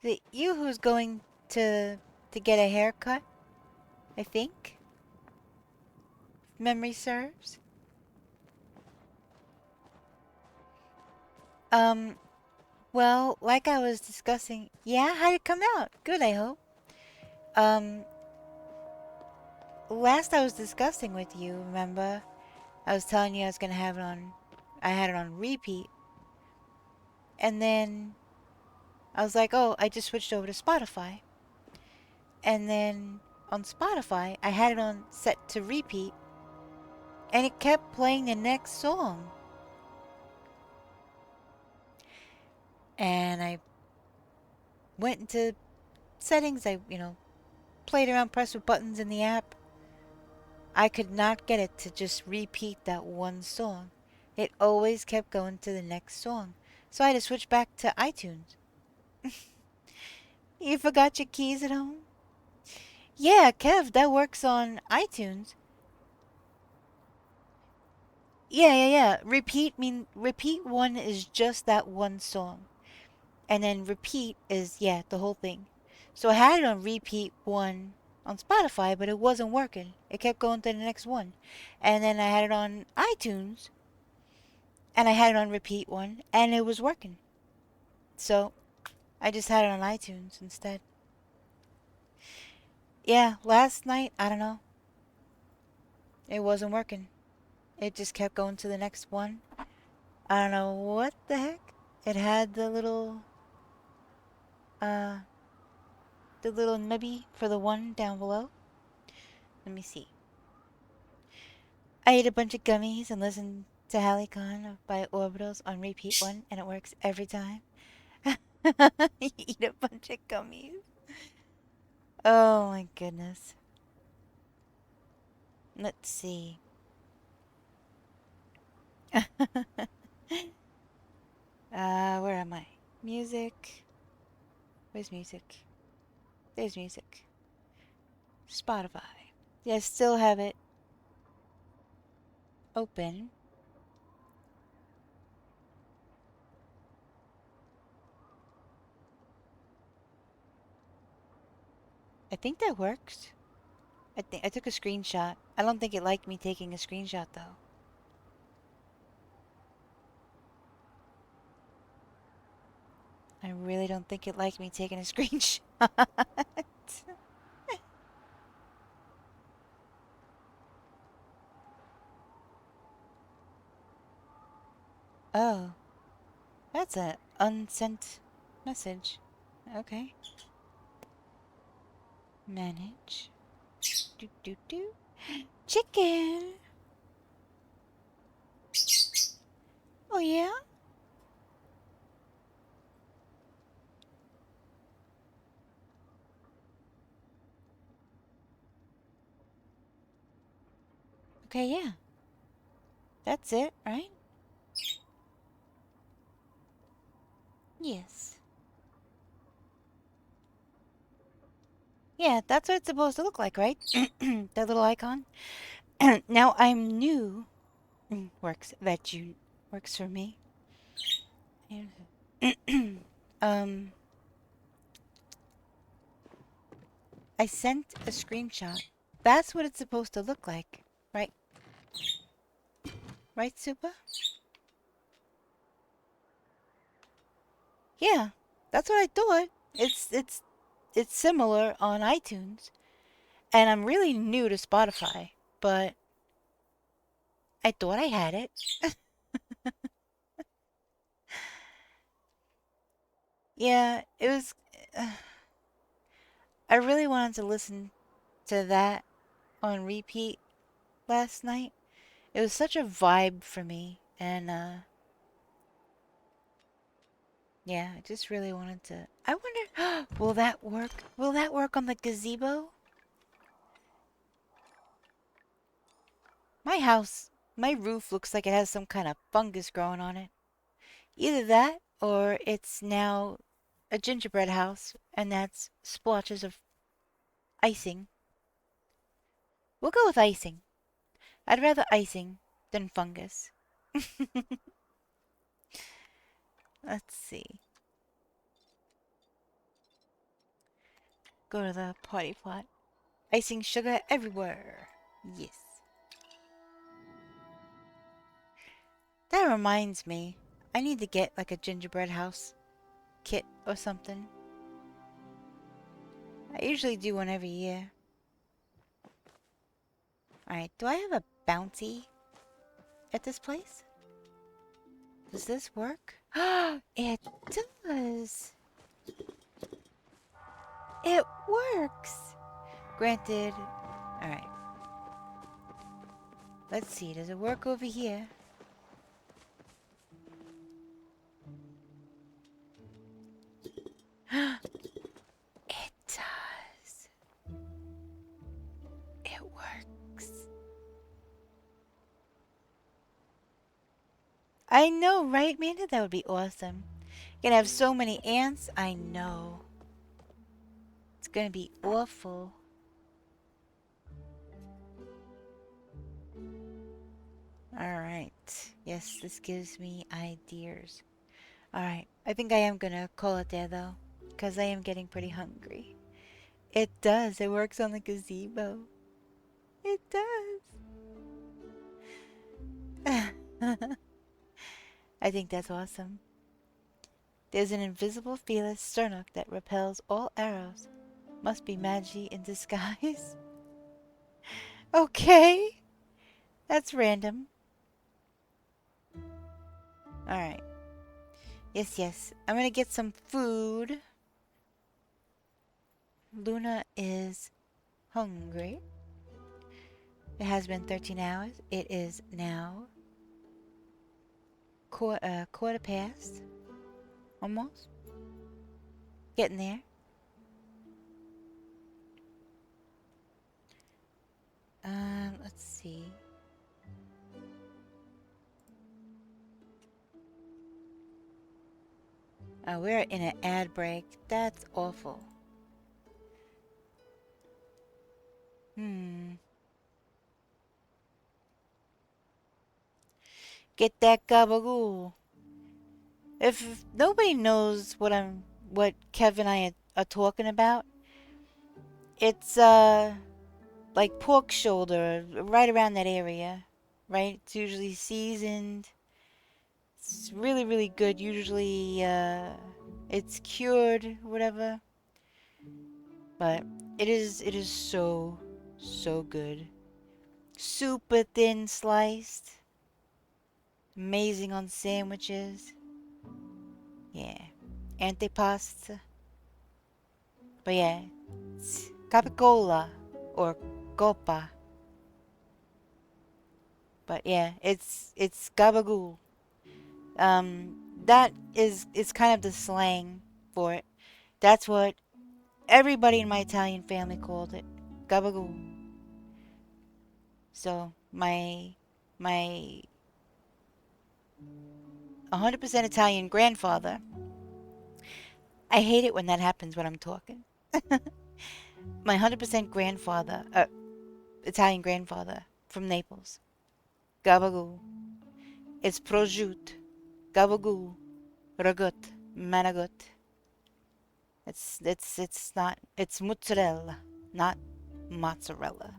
Is it you who's going to get a haircut? I think. If memory serves. Well, like I was discussing, yeah, how'd it come out? Good, I hope. Last I was discussing with you, remember? I was telling you I was gonna have it on, I had it on repeat. And then I was like, oh, I just switched over to Spotify. And then on Spotify, I had it on set to repeat. And it kept playing the next song. And I went into settings, I, played around, pressed with buttons in the app. I could not get it to just repeat that one song. It always kept going to the next song. So I had to switch back to iTunes. You forgot your keys at home? Yeah, Kev, that works on iTunes. Yeah. Repeat one is just that one song. And then repeat is, the whole thing. So I had it on repeat one on Spotify, but it wasn't working. It kept going to the next one. And then I had it on iTunes, and I had it on repeat one, and it was working. So I just had it on iTunes instead. Yeah, last night, I don't know. It wasn't working. It just kept going to the next one. I don't know what the heck. It had the little nubby for the one down below. Let me see. I ate a bunch of gummies and listened to Halicon by Orbitals on repeat one, and it works every time. You eat a bunch of gummies. Oh my goodness. Let's see. Where am I? Music. Where's music? There's music. Spotify. Yeah, I still have it open. I think that works. I took a screenshot. I don't think it liked me taking a screenshot though. I really don't think it liked me taking a screenshot. Oh, that's a unsent message. Okay. Manage. Do do do. Chicken. Oh yeah. Okay, yeah. That's it, right? Yes. Yeah, that's what it's supposed to look like, right? That little icon. Now I'm new. Works for me. um, I sent a screenshot. That's what it's supposed to look like, right? Right, Supa? Yeah, that's what I thought. It's similar on iTunes, and I'm really new to Spotify, but I thought I had it. Yeah, it was. I really wanted to listen to that on repeat last night. It was such a vibe for me, and yeah, I just really wanted to. I wonder, will that work? Will that work on the gazebo? My house, my roof looks like it has some kind of fungus growing on it. Either that, or it's now a gingerbread house, and that's splotches of icing. We'll go with icing. I'd rather icing than fungus. Let's see. Go to the party plot. Icing sugar everywhere. Yes. That reminds me. I need to get like a gingerbread house kit or something. I usually do one every year. Alright, do I have a bounty at this place? Does this work? It does! It works! Granted. Alright. Let's see, does it work over here? It does. It works. I know, right, Amanda? That would be awesome. You're gonna have so many ants. I know. It's gonna be awful. Alright. Yes, this gives me ideas. Alright. I think I am gonna call it there, though. Because I am getting pretty hungry. It does. It works on the gazebo. It does. I think that's awesome. There's an invisible fearless Sternuk that repels all arrows. Must be Magi in disguise. Okay. That's random. Alright. Yes, yes. I'm gonna get some food. Luna is hungry. It has been 13 hours. It is now quarter past. Almost. Getting there. Let's see. Oh, we're in an ad break. That's awful. Get that gabagoo. If nobody knows what Kev and I are talking about, It's like pork shoulder, right around that area, right? It's usually seasoned. It's really, really good. Usually, it's cured, whatever. But it is so, so good. Super thin sliced. Amazing on sandwiches. Yeah. Antipasta. But yeah, it's capicola or copa. But yeah, it's gabagool. That is kind of the slang for it. That's what everybody in my Italian family called it. Gabagool. So my 100% Italian grandfather. I hate it when that happens when I'm talking. My 100% grandfather, Italian grandfather from Naples. Gabagool. It's prosciutto. Gabagool. Ragut. Managut. It's not, it's mozzarella, not mozzarella.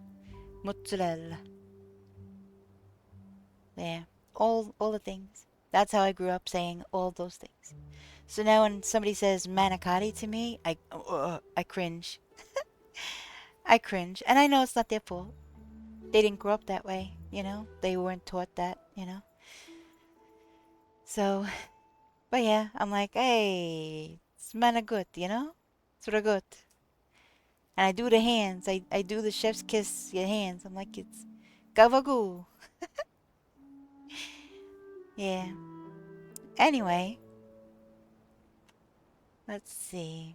Mozzarella. Yeah. All the things. That's how I grew up saying all those things. So now when somebody says manicotti to me, I cringe. I cringe. And I know it's not their fault. They didn't grow up that way, you know? They weren't taught that, you know? So, but yeah, I'm like, hey, it's managut, you know? It's ragut. And I do the hands. I do the chef's kiss your hands. I'm like, it's gavagoo. Yeah. Anyway, let's see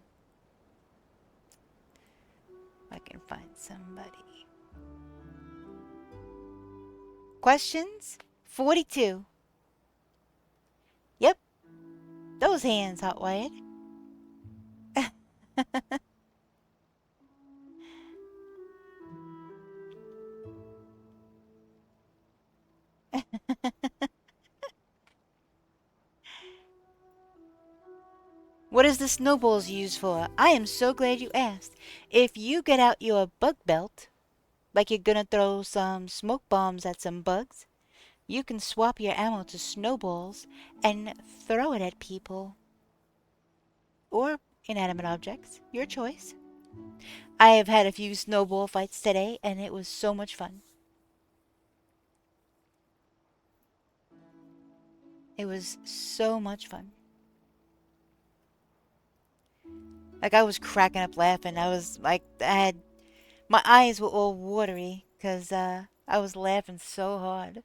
if I can find somebody. Questions? 42. Yep, those hands, Hot Wired. What is the snowballs used for? I am so glad you asked. If you get out your bug belt, like you're gonna throw some smoke bombs at some bugs, you can swap your ammo to snowballs and throw it at people. Or inanimate objects, your choice. I have had a few snowball fights today, and it was so much fun. It was so much fun. Like, I was cracking up laughing. I was like, my eyes were all watery because I was laughing so hard.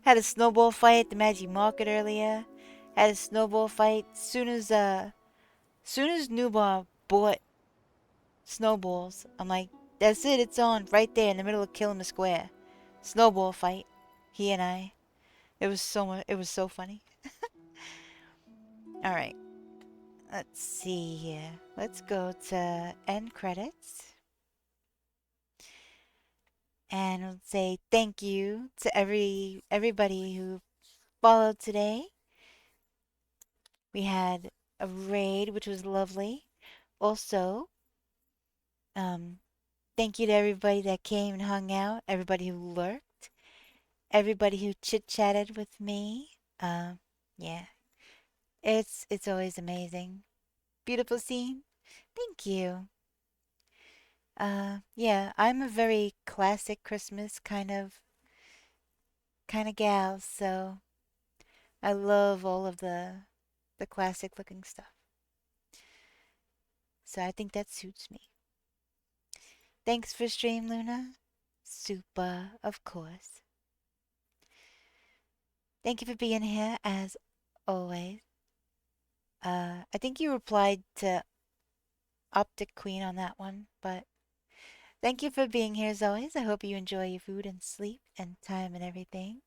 Had a snowball fight at the Magic Market earlier. Had a snowball fight soon as Nubar bought snowballs. I'm like, that's it, it's on right there in the middle of Kilima Square. Snowball fight. He and I. It was so funny. All right. Let's see here. Let's go to end credits and we'll say thank you to everybody who followed today. We had a raid which was lovely. Also, um thank you to everybody that came and hung out, everybody who lurked, everybody who chit-chatted with me. Yeah. It's always amazing. Beautiful scene. Thank you. Yeah, I'm a very classic Christmas kind of gal, so I love all of the classic looking stuff. So I think that suits me. Thanks for stream, Luna. Super, of course. Thank you for being here as always. I think you replied to Optic Queen on that one, but thank you for being here as always. I hope you enjoy your food and sleep and time and everything.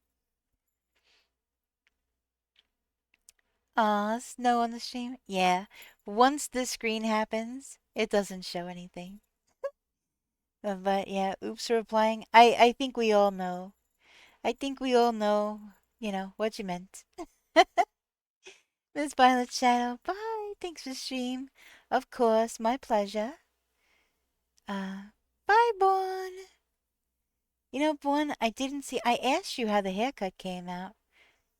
Aw, snow on the stream? Yeah. Once the screen happens, it doesn't show anything. But yeah, oops for replying. I think we all know. I think we all know, what you meant. Miss Violet Shadow, bye. Thanks for stream. Of course, my pleasure. Bye, Bon. You know, Bon, I didn't see. I asked you how the haircut came out,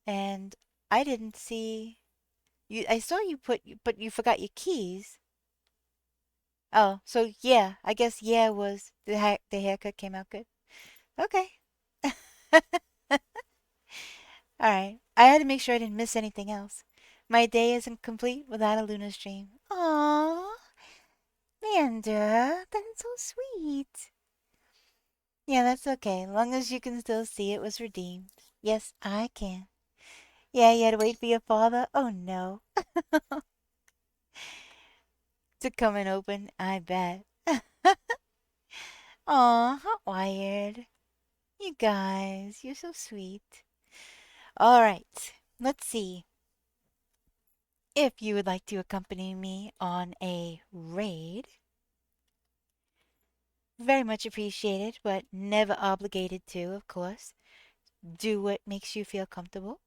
and I didn't see you. I saw you put, but you forgot your keys. Oh, so yeah, I guess yeah was the haircut came out good. Okay. All right. I had to make sure I didn't miss anything else. My day isn't complete without a Luna stream. Aww, Leander, that's so sweet. Yeah, that's okay. Long as you can still see it was redeemed. Yes, I can. Yeah, you had to wait for your father? Oh no. To come and open, I bet. Aw, how wired. You guys, you're so sweet. Alright, let's see. If you would like to accompany me on a raid, very much appreciated, but never obligated to, of course. Do what makes you feel comfortable.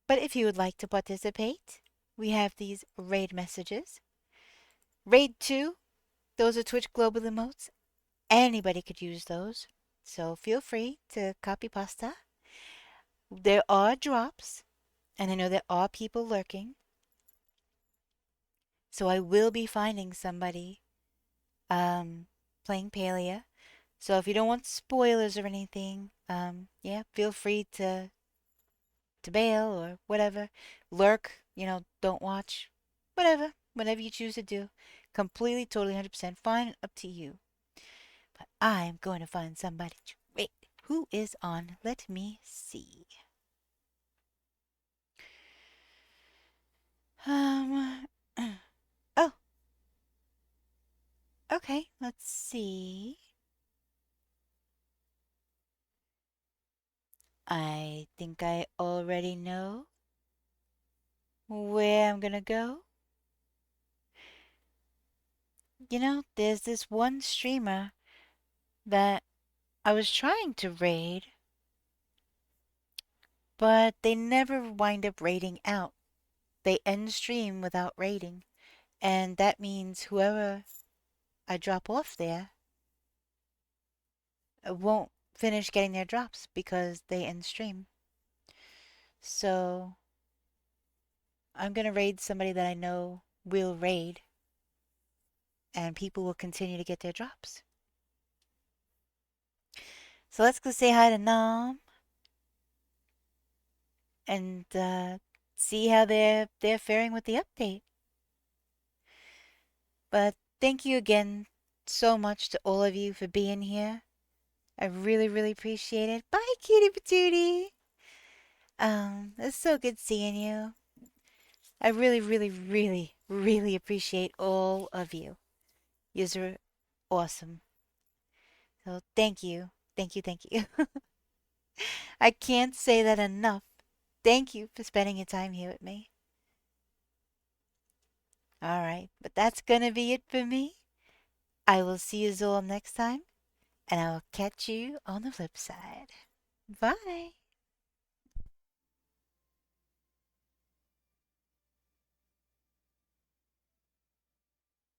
But if you would like to participate, we have these raid messages. Raid 2, those are Twitch Global emotes. Anybody could use those. So feel free to copy pasta. There are drops, and I know there are people lurking. So I will be finding somebody playing Palia. So if you don't want spoilers or anything, yeah, feel free to bail or whatever. Lurk, don't watch. Whatever you choose to do. Completely, totally, 100% fine, up to you. But I'm going to find somebody. Wait, who is on? Let me see. Um, oh, okay, let's see. I think I already know where I'm gonna go. There's this one streamer that I was trying to raid, but they never wind up raiding out. They end stream without raiding, and that means whoever I drop off there won't finish getting their drops because they end stream. So I'm gonna raid somebody that I know will raid, and people will continue to get their drops. So let's go say hi to Nam and see how they're faring with the update. But thank you again so much to all of you for being here. I really, really appreciate it. Bye, cutie patootie. It's so good seeing you. I really, really, really, really appreciate all of you. You're awesome. So thank you. Thank you, thank you. I can't say that enough. Thank you for spending your time here with me. Alright, but that's gonna be it for me. I will see you all next time, and I will catch you on the flip side. Bye.